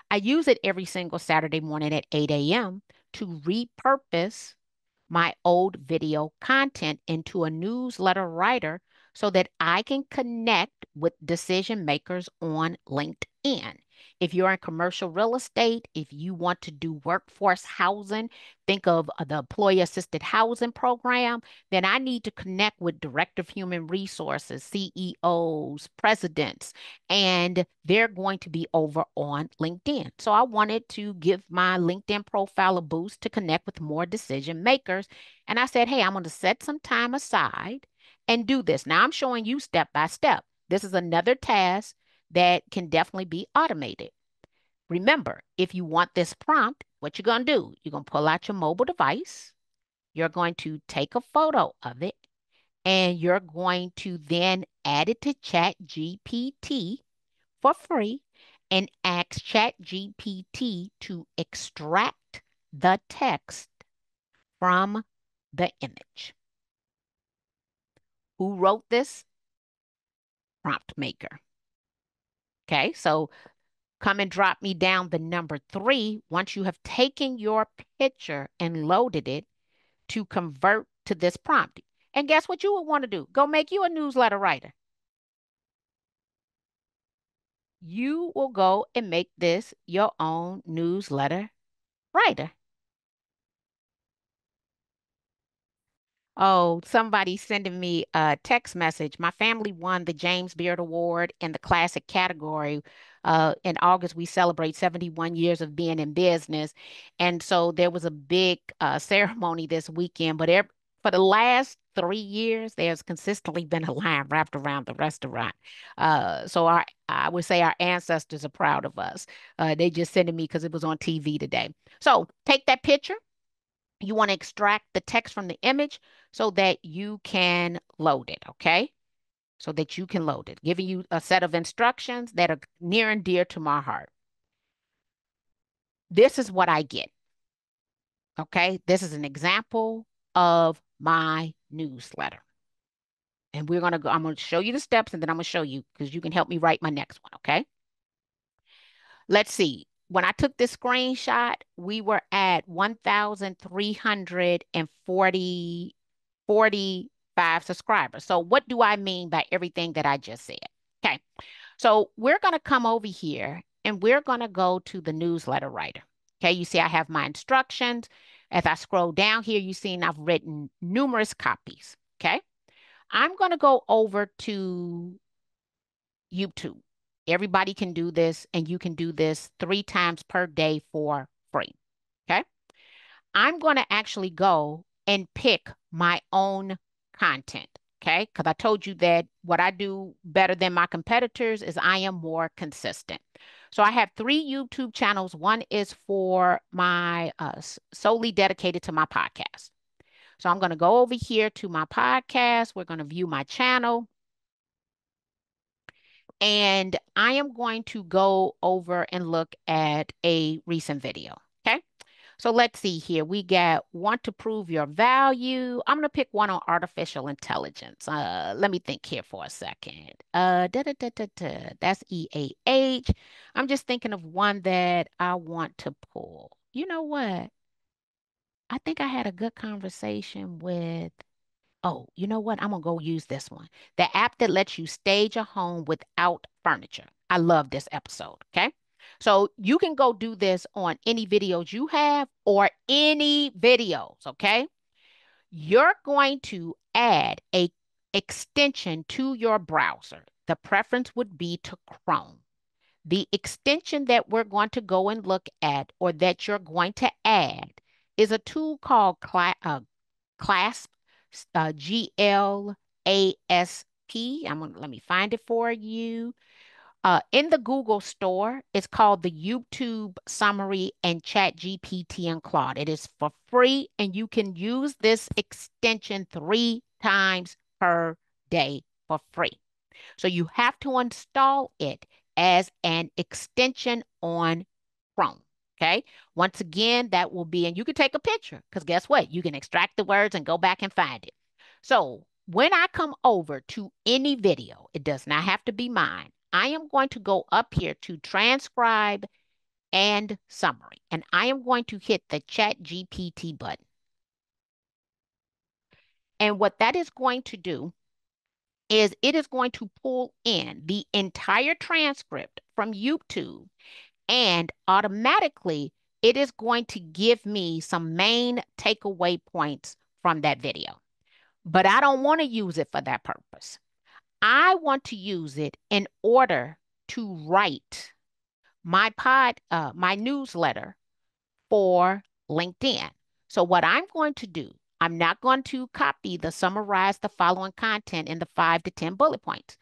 I use it every single Saturday morning at 8 a.m. to repurpose my old video content into a newsletter writer so that I can connect with decision makers on LinkedIn. If you're in commercial real estate, if you want to do workforce housing, think of the employee assisted housing program, then I need to connect with director of human resources, CEOs, presidents, and they're going to be over on LinkedIn. So I wanted to give my LinkedIn profile a boost to connect with more decision makers. And I said, hey, I'm going to set some time aside and do this. Now I'm showing you step by step. This is another task that can definitely be automated. Remember, if you want this prompt, what you're going to do, you're going to pull out your mobile device. You're going to take a photo of it and you're going to then add it to ChatGPT for free and ask ChatGPT to extract the text from the image. Who wrote this? Prompt maker. Okay, so come and drop me down the number 3 once you have taken your picture and loaded it to convert to this prompt. And guess what you would want to do? Go make you a newsletter writer. You will go and make this your own newsletter writer. Oh, somebody sending me a text message. My family won the James Beard Award in the classic category. In August, we celebrate 71 years of being in business. And so there was a big ceremony this weekend, but for the last 3 years, there's consistently been a line wrapped around the restaurant. So I would say our ancestors are proud of us. They just sent it me because it was on TV today. So take that picture. You want to extract the text from the image so that you can load it, okay? So that you can load it, giving you a set of instructions that are near and dear to my heart. This is what I get, okay? This is an example of my newsletter. And I'm going to show you the steps and then I'm going to show you because you can help me write my next one, okay? Let's see. When I took this screenshot, we were at 1,345 subscribers. So what do I mean by everything that I just said? Okay. So we're going to come over here and we're going to go to the newsletter writer. Okay. You see, I have my instructions. As I scroll down here, you see I've written numerous copies. Okay. I'm going to go over to YouTube. Everybody can do this, and you can do this 3 times per day for free. Okay. I'm going to actually go and pick my own content. Okay. Because I told you that what I do better than my competitors is I am more consistent. So I have 3 YouTube channels. One is for my solely dedicated to my podcast. So I'm going to go over here to my podcast. We're going to view my channel. And I am going to go over and look at a recent video. Okay. So let's see here. We got want to prove your value. I'm going to pick one on artificial intelligence. Let me think here for a second. That's EAH. I'm just thinking of one that I want to pull. You know what? I think I had a good conversation with. Oh, you know what? I'm gonna go use this one. The app that lets you stage a home without furniture. I love this episode. Okay. So you can go do this on any videos you have or any videos. Okay. You're going to add a extension to your browser. The preference would be to Chrome. The extension that we're going to go and look at or that you're going to add is a tool called Clasp, GLASP. Let me find it for you. In the Google Store, it's called the YouTube Summary and Chat GPT and Claude. It is for free, and you can use this extension 3 times per day for free. So you have to install it as an extension on Chrome. Okay. Once again, that will be, and you can take a picture because guess what? You can extract the words and go back and find it. So when I come over to any video, it does not have to be mine. I am going to go up here to transcribe and summary, and I am going to hit the Chat GPT button. And what that is going to do is it is going to pull in the entire transcript from YouTube and automatically it is going to give me some main takeaway points from that video. But I don't want to use it for that purpose. I want to use it in order to write my newsletter for LinkedIn. So what I'm going to do, I'm not going to copy the summarize the following content in the 5 to 10 bullet points.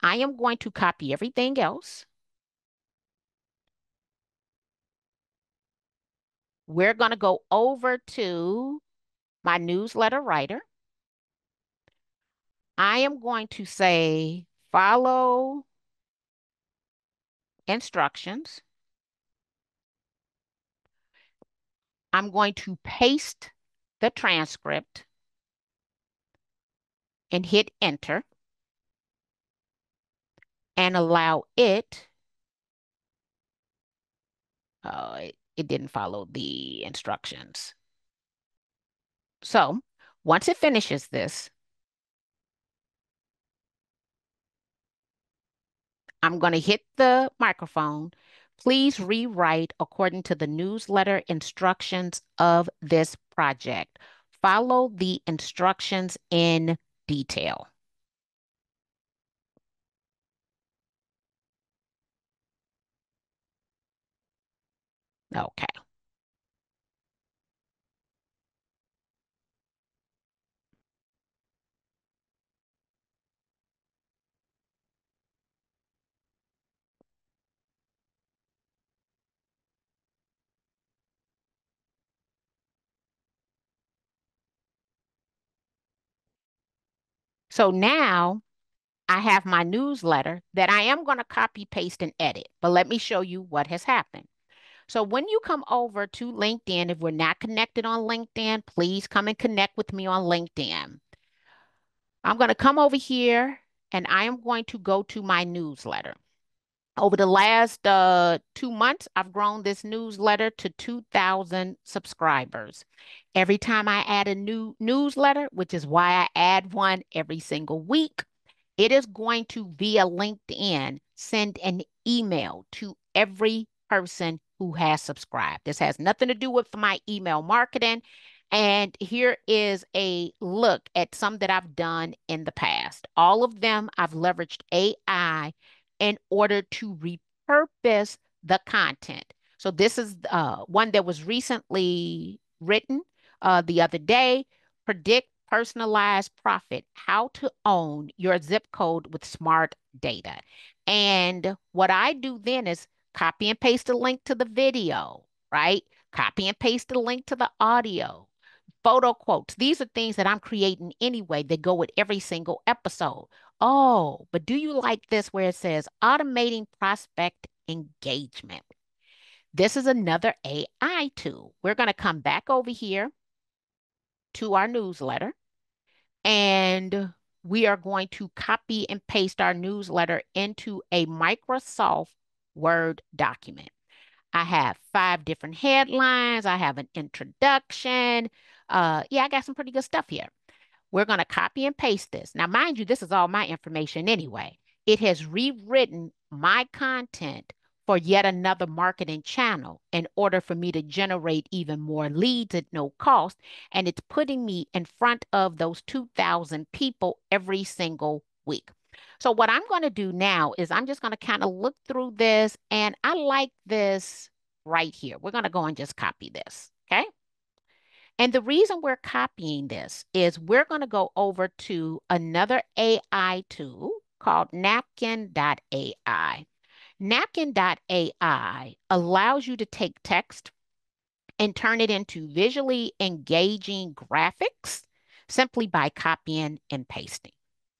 I am going to copy everything else. We're going to go over to my newsletter writer. I am going to say follow instructions. I'm going to paste the transcript and hit enter and allow it. It didn't follow the instructions. So once it finishes this, I'm going to hit the microphone. Please rewrite according to the newsletter instructions of this project. Follow the instructions in detail. Okay. So now I have my newsletter that I am going to copy, paste, and edit. But let me show you what has happened. So when you come over to LinkedIn, if we're not connected on LinkedIn, please come and connect with me on LinkedIn. I'm going to come over here and I am going to go to my newsletter. Over the last 2 months, I've grown this newsletter to 2,000 subscribers. Every time I add a new newsletter, which is why I add one every single week, it is going to, via LinkedIn, send an email to every person who has subscribed. This has nothing to do with my email marketing. And here is a look at some that I've done in the past. All of them, I've leveraged AI in order to repurpose the content. So this is one that was recently written the other day. Predict personalized profit, how to own your zip code with smart data. And what I do then is copy and paste a link to the video, right? Copy and paste the link to the audio, photo quotes. These are things that I'm creating anyway that go with every single episode. Oh, but do you like this where it says automating prospect engagement? This is another AI tool. We're going to come back over here to our newsletter and we are going to copy and paste our newsletter into a Microsoft Word document. I have 5 different headlines. I have an introduction. Yeah, I got some pretty good stuff here. We're going to copy and paste this. Now, mind you, this is all my information anyway. It has rewritten my content for yet another marketing channel in order for me to generate even more leads at no cost. And it's putting me in front of those 2,000 people every single week. So what I'm going to do now is I'm just going to kind of look through this, and I like this right here. We're going to go and just copy this. Okay. And the reason we're copying this is we're going to go over to another AI tool called Napkin.ai. Napkin.ai allows you to take text and turn it into visually engaging graphics simply by copying and pasting.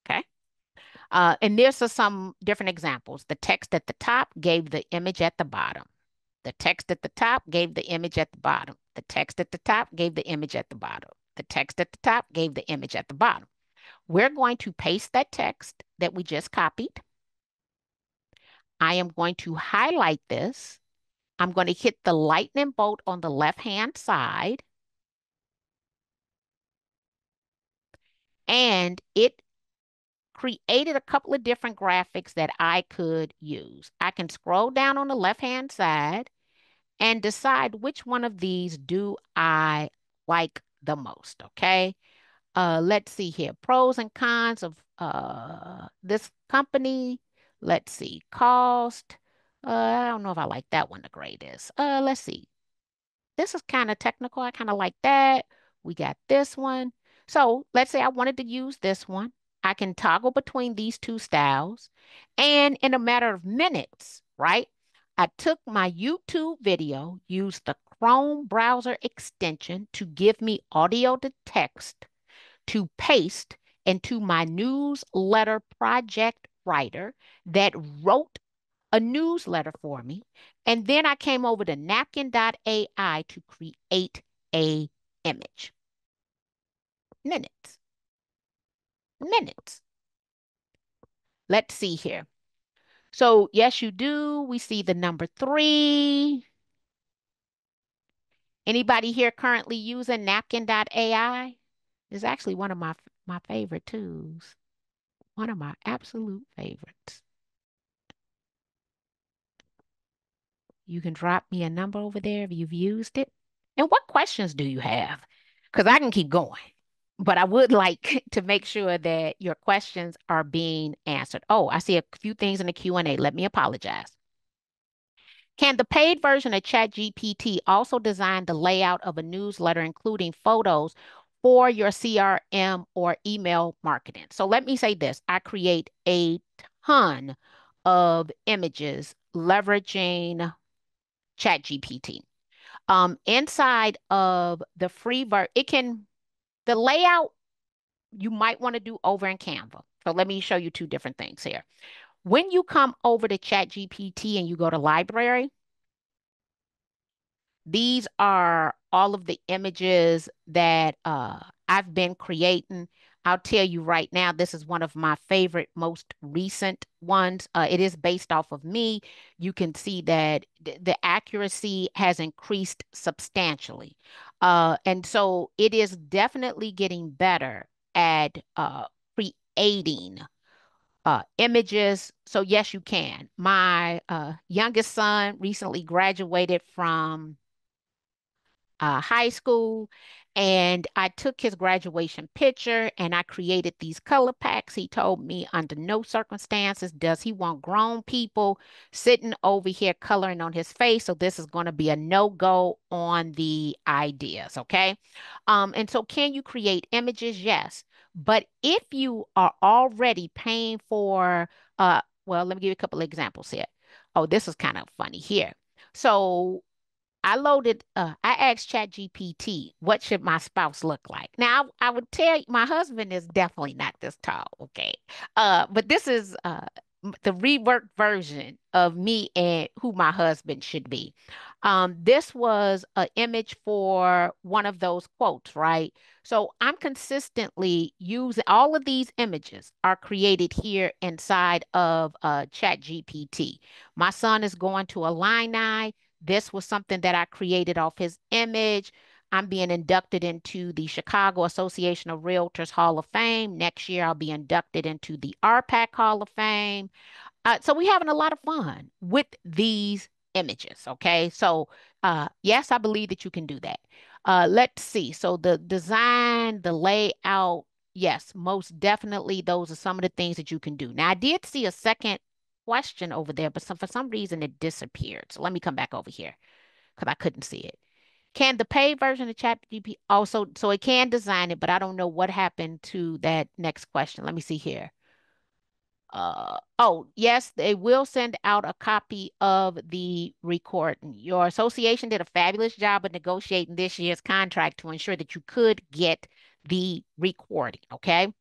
Okay. And there's some different examples. The text at the top gave the image at the bottom. The text at the top gave the image at the bottom. The text at the top gave the image at the bottom. The text at the top gave the image at the bottom. We're going to paste that text that we just copied. I am going to highlight this. I'm going to hit the lightning bolt on the left-hand side, and it created a couple of different graphics that I could use. I can scroll down on the left-hand side and decide which one of these do I like the most, okay? Let's see here. Pros and cons of this company. Let's see. Cost. I don't know if I like that one the greatest. Let's see. This is kind of technical. I kind of like that. We got this one. So let's say I wanted to use this one. I can toggle between these two styles. And in a matter of minutes, right? I took my YouTube video, used the Chrome browser extension to give me audio to text to paste into my newsletter project writer that wrote a newsletter for me. And then I came over to napkin.ai to create a image. Minutes, minutes. Let's see here. So yes, you do. We see the number 3. Anybody here currently using napkin.ai? It's actually one of my favorite tools. One of my absolute favorites. You can drop me a number over there if you've used it. And what questions do you have? because I can keep going. But I would like to make sure that your questions are being answered. Oh, I see a few things in the Q&A. Let me apologize. Can the paid version of ChatGPT also design the layout of a newsletter, including photos for your CRM or email marketing? So let me say this. I create a ton of images leveraging ChatGPT. Inside of the free the layout you might want to do over in Canva. So let me show you two different things here. When you come over to ChatGPT and you go to library, these are all of the images that I've been creating. I'll tell you right now, this is one of my favorite, most recent ones. It is based off of me. You can see that the accuracy has increased substantially. And so it is definitely getting better at creating images. So yes, you can. My youngest son recently graduated from high school. And I took his graduation picture and I created these color packs. He told me under no circumstances does he want grown people sitting over here coloring on his face. So this is going to be a no-go on the ideas, okay? And so can you create images? Yes. But if you are already paying for, well, let me give you a couple of examples here. Oh, this is kind of funny here. So I asked ChatGPT, what should my spouse look like? Now, I would tell you, my husband is definitely not this tall, okay? But this is the reworked version of me and who my husband should be. This was an image for one of those quotes, right? So I'm consistently using all of these images are created here inside of ChatGPT. My son is going to Illini. This was something that I created off his image. I'm being inducted into the Chicago Association of Realtors Hall of Fame. Next year, I'll be inducted into the RPAC Hall of Fame. So we're having a lot of fun with these images. Okay. So, yes, I believe that you can do that. Let's see. So the design, the layout, yes, most definitely those are some of the things that you can do. Now, I did see a second question over there, but for some reason it disappeared. So let me come back over here because I couldn't see it. Can the paid version of ChatGPT also, so it can design it, but I don't know what happened to that next question. Let me see here. Oh, yes, they will send out a copy of the recording. Your association did a fabulous job of negotiating this year's contract to ensure that you could get the recording. Okay.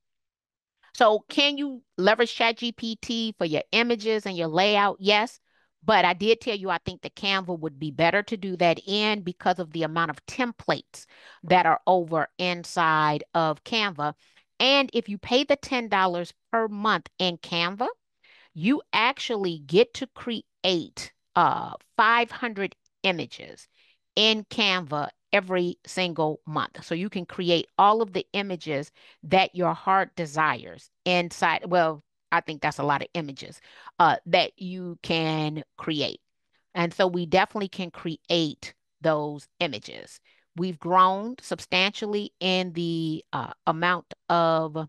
So can you leverage ChatGPT for your images and your layout? Yes. But I did tell you I think the Canva would be better to do that in because of the amount of templates that are over inside of Canva. And if you pay the $10 per month in Canva, you actually get to create 500 images in Canva every single month. So you can create all of the images that your heart desires inside. Well, I think that's a lot of images that you can create. And so we definitely can create those images. We've grown substantially in the amount of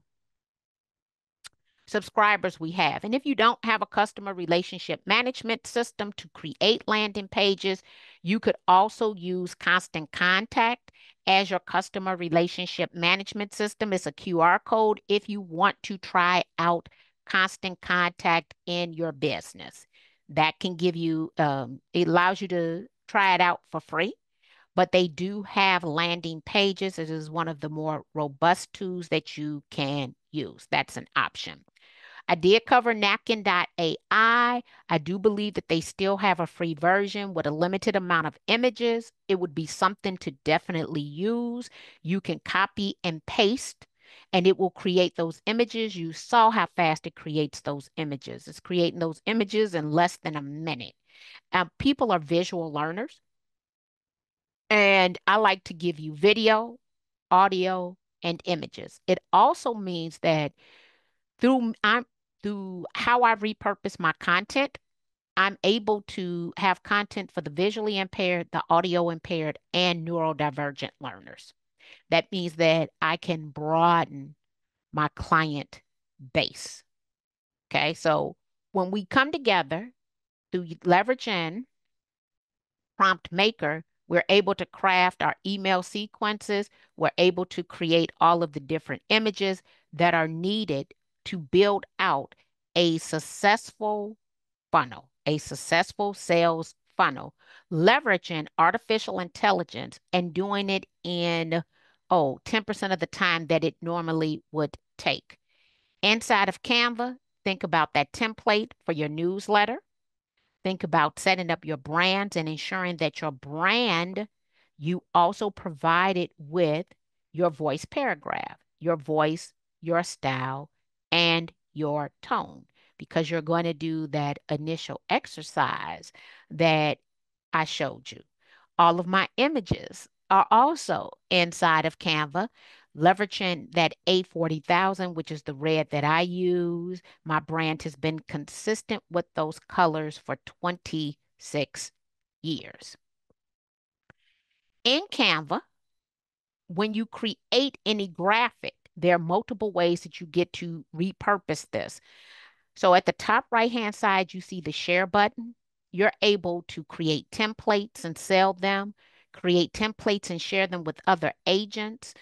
subscribers we have. And if you don't have a customer relationship management system to create landing pages, you could also use Constant Contact as your customer relationship management system. It's a QR code if you want to try out Constant Contact in your business. That can give you, it allows you to try it out for free. But they do have landing pages. It is one of the more robust tools that you can use. That's an option. I did cover napkin.ai. I do believe that they still have a free version with a limited amount of images. It would be something to definitely use. You can copy and paste, and it will create those images. You saw how fast it creates those images. It's creating those images in less than a minute. People are visual learners, and I like to give you video, audio, and images. It also means that through how I repurpose my content, I'm able to have content for the visually impaired, the audio impaired, and neurodivergent learners. That means that I can broaden my client base. Okay, so when we come together through leveraging Prompt Maker, we're able to craft our email sequences. We're able to create all of the different images that are needed to build out a successful funnel, a successful sales funnel, leveraging artificial intelligence and doing it in, 10% of the time that it normally would take. Inside of Canva, think about that template for your newsletter. Think about setting up your brands and ensuring that your brand, you also provide it with your voice paragraph, your voice, your style, and your tone, because you're going to do that initial exercise that I showed you. All of my images are also inside of Canva, leveraging that A40,000, which is the red that I use. My brand has been consistent with those colors for 26 years. In Canva, when you create any graphic, there are multiple ways that you get to repurpose this. So at the top right-hand side, you see the share button. You're able to create templates and sell them, create templates and share them with other agents,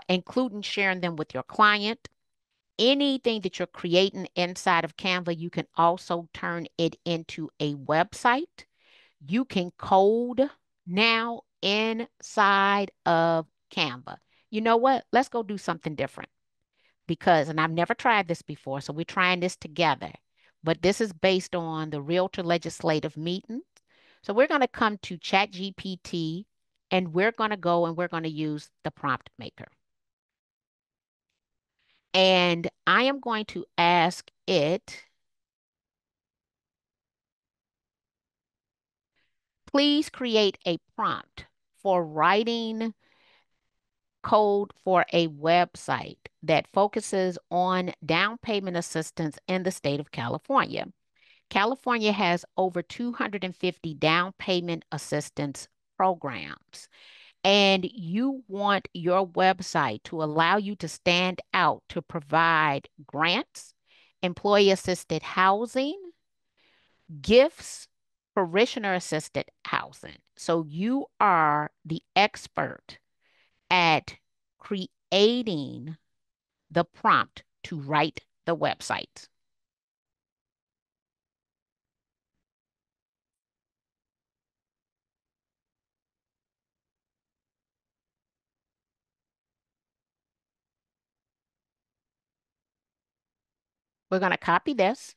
including sharing them with your client. Anything that you're creating inside of Canva, you can also turn it into a website. You can code now inside of Canva. You know what? Let's go do something different because, and I've never tried this before, so we're trying this together. But this is based on the Realtor Legislative Meeting. So we're going to come to ChatGPT and we're going to go and we're going to use the prompt maker. And I am going to ask it, please create a prompt for writing code for a website that focuses on down payment assistance in the state of California. California has over 250 down payment assistance programs, and you want your website to allow you to stand out to provide grants, employee assisted housing, gifts, parishioner assisted housing. So you are the expert at creating the prompt to write the website. We're going to copy this.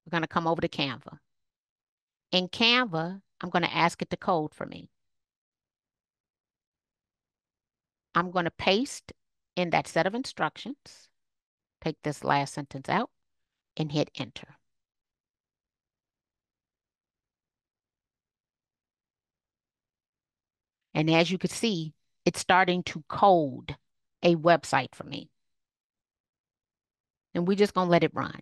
We're going to come over to Canva. In Canva, I'm going to ask it to code for me. I'm going to paste in that set of instructions, take this last sentence out, and hit enter. And as you can see, it's starting to code a website for me. And we're just going to let it run.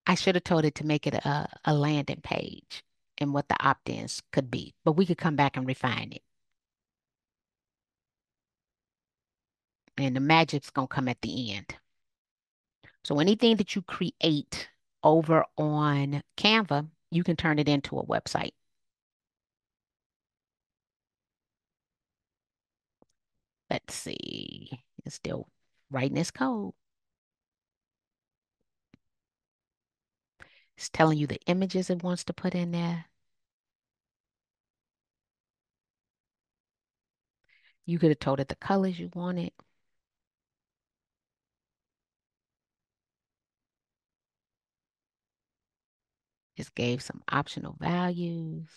I should have told it to make it a landing page and what the opt-ins could be, but we could come back and refine it. And the magic's going to come at the end. So anything that you create over on Canva, you can turn it into a website. Let's see. It's still writing its code. It's telling you the images it wants to put in there. You could have told it the colors you wanted. Just gave some optional values.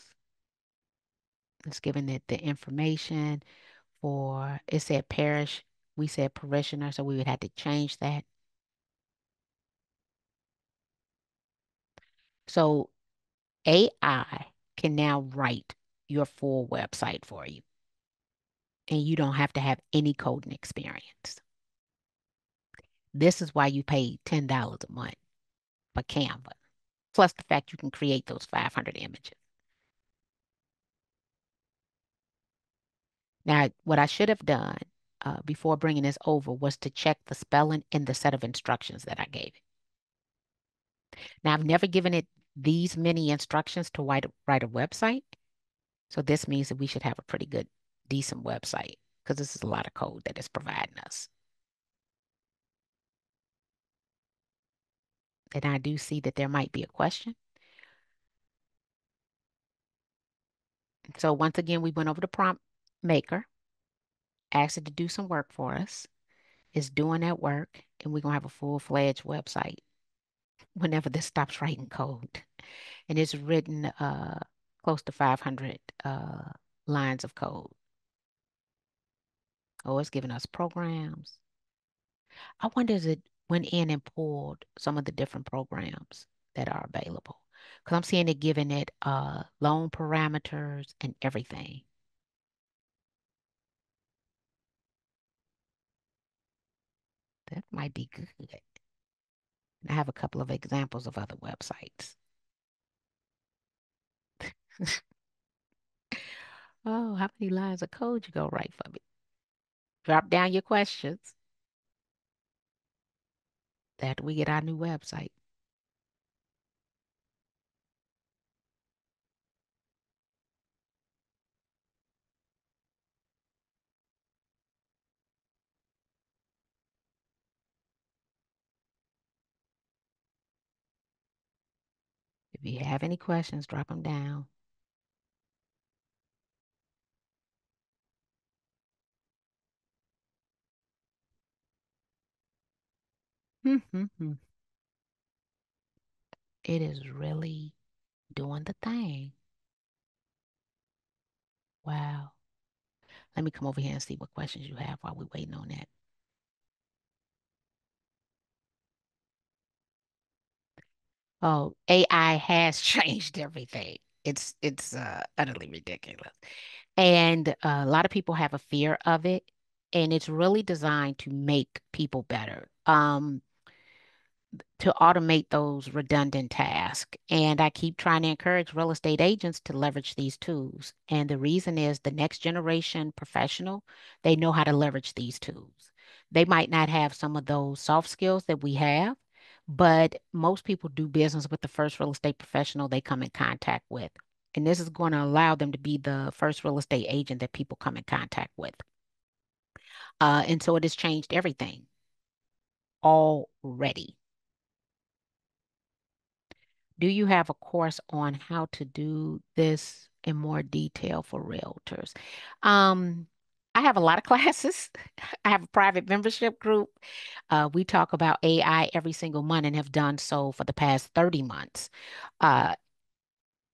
It's giving it the information for, it said parish, we said parishioner, so we would have to change that. So AI can now write your full website for you, and you don't have to have any coding experience. This is why you pay $10 a month for Canva, plus the fact you can create those 500 images. Now, what I should have done before bringing this over was to check the spelling in the set of instructions that I gave it. Now, I've never given it these many instructions to write a website. So this means that we should have a pretty good, decent website because this is a lot of code that it's providing us. And I do see that there might be a question. So once again, we went over the prompt maker, asked it to do some work for us. It's doing that work, and we're going to have a full-fledged website whenever this stops writing code. And it's written close to 500 lines of code. Oh, it's giving us programs. I wonder if it went in and pulled some of the different programs that are available. Because I'm seeing it giving it loan parameters and everything. That might be good. I have a couple of examples of other websites. Oh, how many lines of code you gonna write for me? Drop down your questions after we get our new website. If you have any questions, drop them down. It is really doing the thing. Wow. Let me come over here and see what questions you have while we're waiting on that. Oh, AI has changed everything. It's utterly ridiculous. And a lot of people have a fear of it, and it's really designed to make people better. To automate those redundant tasks. And I keep trying to encourage real estate agents to leverage these tools. And the reason is the next generation professional, they know how to leverage these tools. They might not have some of those soft skills that we have, but most people do business with the first real estate professional they come in contact with. And this is going to allow them to be the first real estate agent that people come in contact with. And so it has changed everything already. Do you have a course on how to do this in more detail for realtors? Um, I have a lot of classes. I have a private membership group. We talk about AI every single month and have done so for the past 30 months. Uh,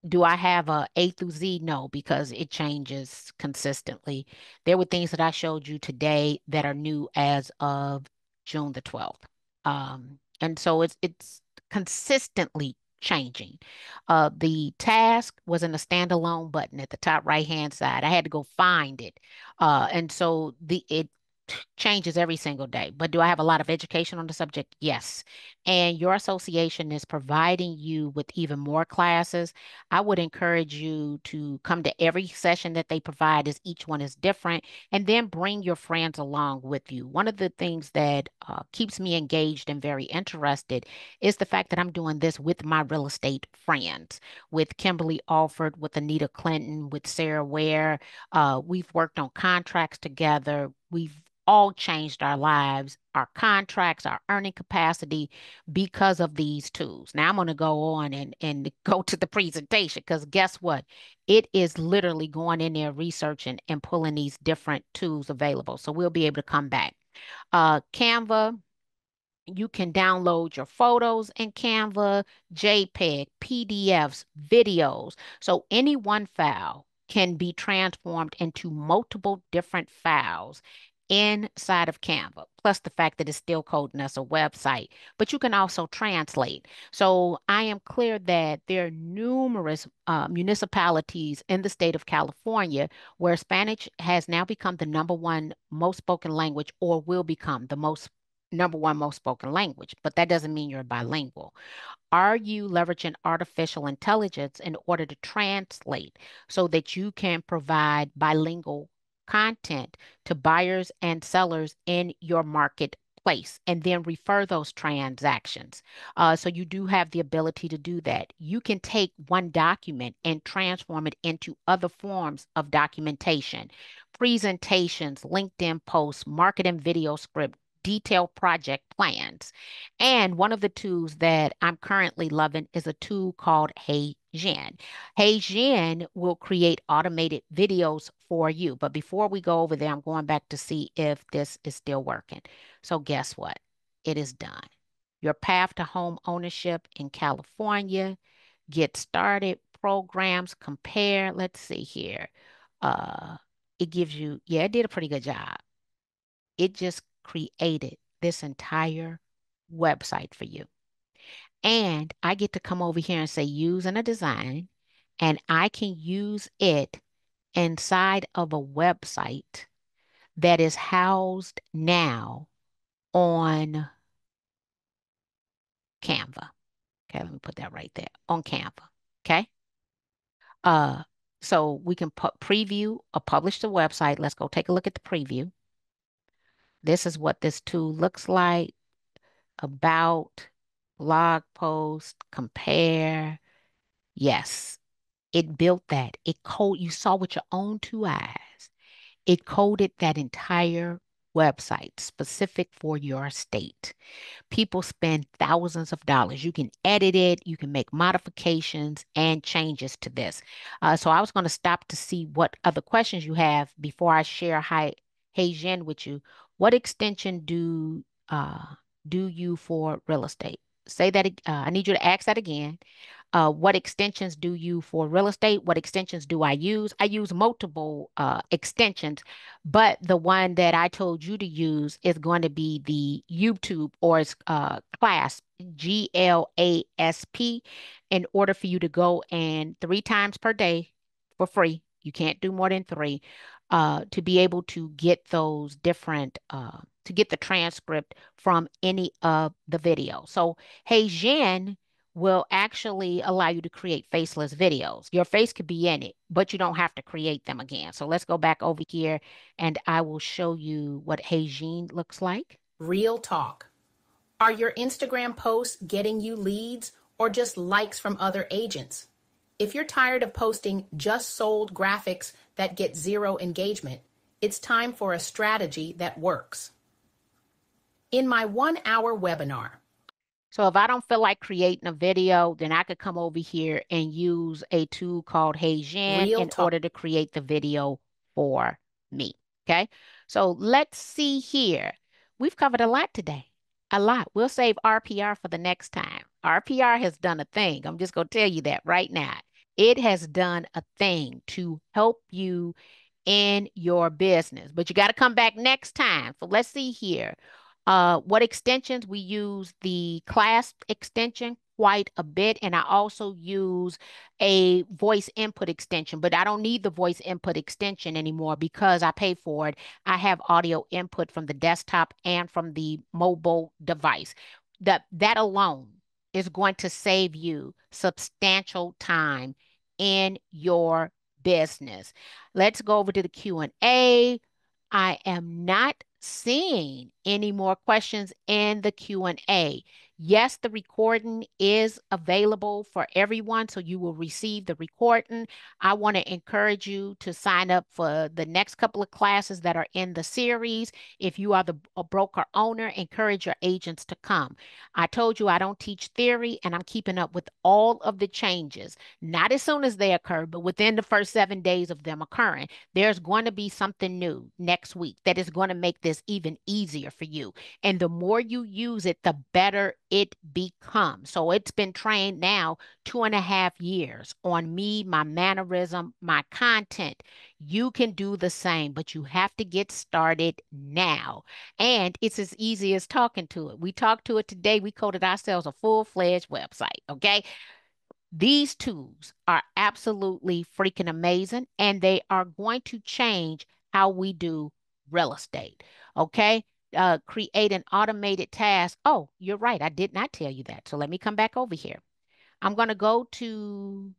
do I have A through Z? No, because it changes consistently. There were things that I showed you today that are new as of June the 12th. And so it's consistently changing. The task was in a standalone button at the top right hand side. I had to go find it. And so the it changes every single day. But do I have a lot of education on the subject? Yes. And your association is providing you with even more classes. I would encourage you to come to every session that they provide, as each one is different, and then bring your friends along with you. One of the things that keeps me engaged and very interested is the fact that I'm doing this with my real estate friends, with Kimberly Alford, with Anita Clinton, with Sarah Ware. We've worked on contracts together. We've all changed our lives, our contracts, our earning capacity because of these tools. Now I'm going to go on and go to the presentation because guess what? It is literally going in there researching and pulling these different tools available. So we'll be able to come back. Canva, you can download your photos in Canva, JPEG, PDFs, videos. So any one file can be transformed into multiple different files inside of Canva, plus the fact that it's still coding us a website, but you can also translate. So I am clear that there are numerous municipalities in the state of California where Spanish has now become the number one most spoken language or will become the most number one most spoken language, but that doesn't mean you're bilingual. Are you leveraging artificial intelligence in order to translate so that you can provide bilingual content to buyers and sellers in your marketplace and then refer those transactions. So you do have the ability to do that. You can take one document and transform it into other forms of documentation, presentations, LinkedIn posts, marketing video script, detailed project plans. And one of the tools that I'm currently loving is a tool called HeyGen. HeyGen will create automated videos for you. But before we go over there, I'm going back to see if this is still working. So guess what? It is done. Your path to home ownership in California. Get started. Programs. Compare. Let's see here. Uh, it gives you, yeah, it did a pretty good job. It just created this entire website for you. And I get to come over here and say use in a design, and I can use it inside of a website that is housed now on Canva. Okay, let me put that right there on Canva. Okay. Uh, so we can put preview or publish the website. Let's go take a look at the preview. This is what this tool looks like. About, blog post, compare. Yes, it built that. You saw with your own two eyes. It coded that entire website specific for your state. People spend thousands of dollars. You can edit it, you can make modifications and changes to this. So I was going to stop to see what other questions you have before I share HeyGen with you. What extension do you for real estate? Say that. I need you to ask that again. What extensions do you for real estate? What extensions do I use? I use multiple extensions, but the one that I told you to use is going to be the YouTube or its class, GLASP, in order for you to go and 3 times per day for free. You can't do more than three to be able to get those different, to get the transcript from any of the videos. So, Hey Jen will actually allow you to create faceless videos. Your face could be in it, but you don't have to create them again. So let's go back over here and I will show you what HeyGen looks like. Real talk. Are your Instagram posts getting you leads or just likes from other agents? If you're tired of posting just sold graphics that get zero engagement, it's time for a strategy that works. In my 1-hour webinar, so if I don't feel like creating a video, then I could come over here and use a tool called HeyGen in order to create the video for me. Okay. So let's see here. We've covered a lot today. A lot. We'll save RPR for the next time. RPR has done a thing. I'm just going to tell you that right now. It has done a thing to help you in your business, but you got to come back next time. So let's see here. What extensions? We use the class extension quite a bit, and I also use a voice input extension, but I don't need the voice input extension anymore because I pay for it. I have audio input from the desktop and from the mobile device. That alone is going to save you substantial time in your business. Let's go over to the Q&A. I am not seeing any more questions in the Q&A. Yes, the recording is available for everyone, so you will receive the recording. I want to encourage you to sign up for the next couple of classes that are in the series. If you are a broker owner, encourage your agents to come. I told you I don't teach theory, and I'm keeping up with all of the changes, not as soon as they occur, but within the first 7 days of them occurring. There's going to be something new next week that is going to make this even easier for you. And the more you use it, the better it becomes. So it's been trained now 2.5 years on me, my mannerism, my content. You can do the same, but you have to get started now. And it's as easy as talking to it. We talked to it today. We coded ourselves a full-fledged website. Okay. These tools are absolutely freaking amazing, and they are going to change how we do real estate. Okay. Create an automated task. Oh, you're right. I did not tell you that. So let me come back over here. I'm going to go to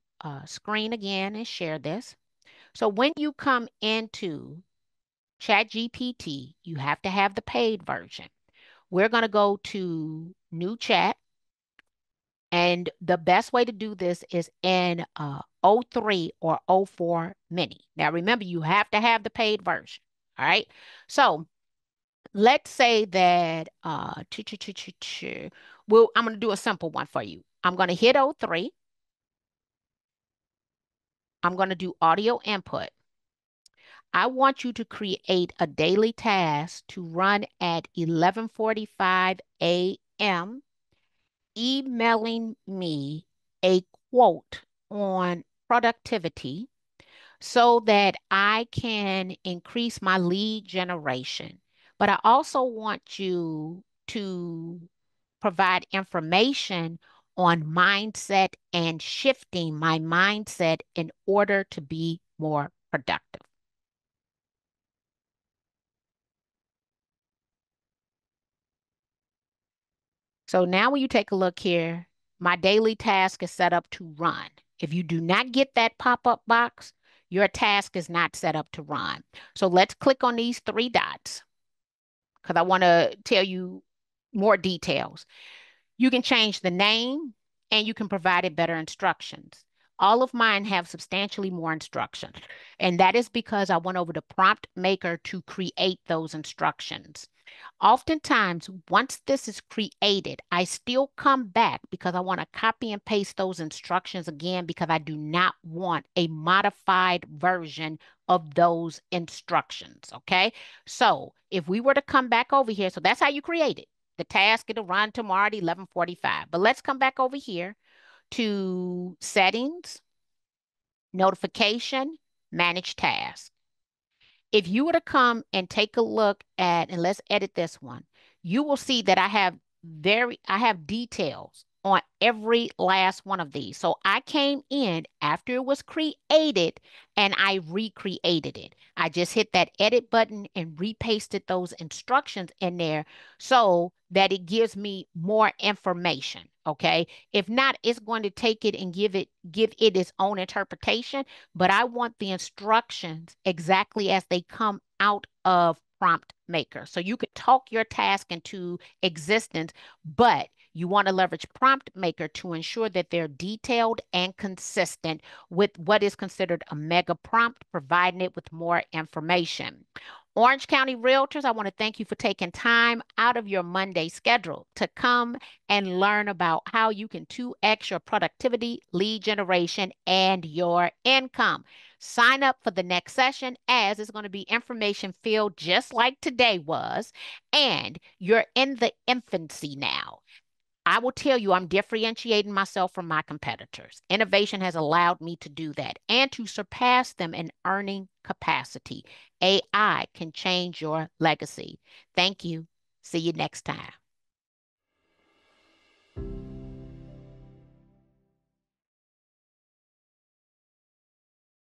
screen again and share this. So when you come into ChatGPT, you have to have the paid version. We're going to go to new chat. And the best way to do this is in O3 or O4 mini. Now, remember, you have to have the paid version. All right. So let's say that, well, I'm going to do a simple one for you. I'm going to hit O3. I'm going to do audio input. I want you to create a daily task to run at 11:45 a.m., emailing me a quote on productivity so that I can increase my lead generation. But I also want you to provide information on mindset and shifting my mindset in order to be more productive. So now when you take a look here, my daily task is set up to run. If you do not get that pop-up box, your task is not set up to run. So let's click on these three dots because I want to tell you more details. You can change the name and you can provide it better instructions. All of mine have substantially more instructions, and that is because I went over to Prompt Maker to create those instructions. Oftentimes, once this is created, I still come back because I want to copy and paste those instructions again because I do not want a modified version of those instructions. Okay. So if we were to come back over here, so that's how you create it. The task, it'll run tomorrow at 11:45. But let's come back over here to settings, notification, manage task. If you were to come and take a look at, and let's edit this one, you will see that I have details on every last one of these. So I came in after it was created and I recreated it. I just hit that edit button and repasted those instructions in there so that it gives me more information. Okay. If not, it's going to take it and give it its own interpretation, but I want the instructions exactly as they come out of Prompt Maker. So you could talk your task into existence, but you want to leverage Prompt Maker to ensure that they're detailed and consistent with what is considered a mega prompt, providing it with more information. Orange County Realtors, I want to thank you for taking time out of your Monday schedule to come and learn about how you can 2x your productivity, lead generation, and your income. Sign up for the next session as it's going to be information filled just like today was, and you're in the infancy now. I will tell you, I'm differentiating myself from my competitors. Innovation has allowed me to do that and to surpass them in earning capacity. AI can change your legacy. Thank you. See you next time.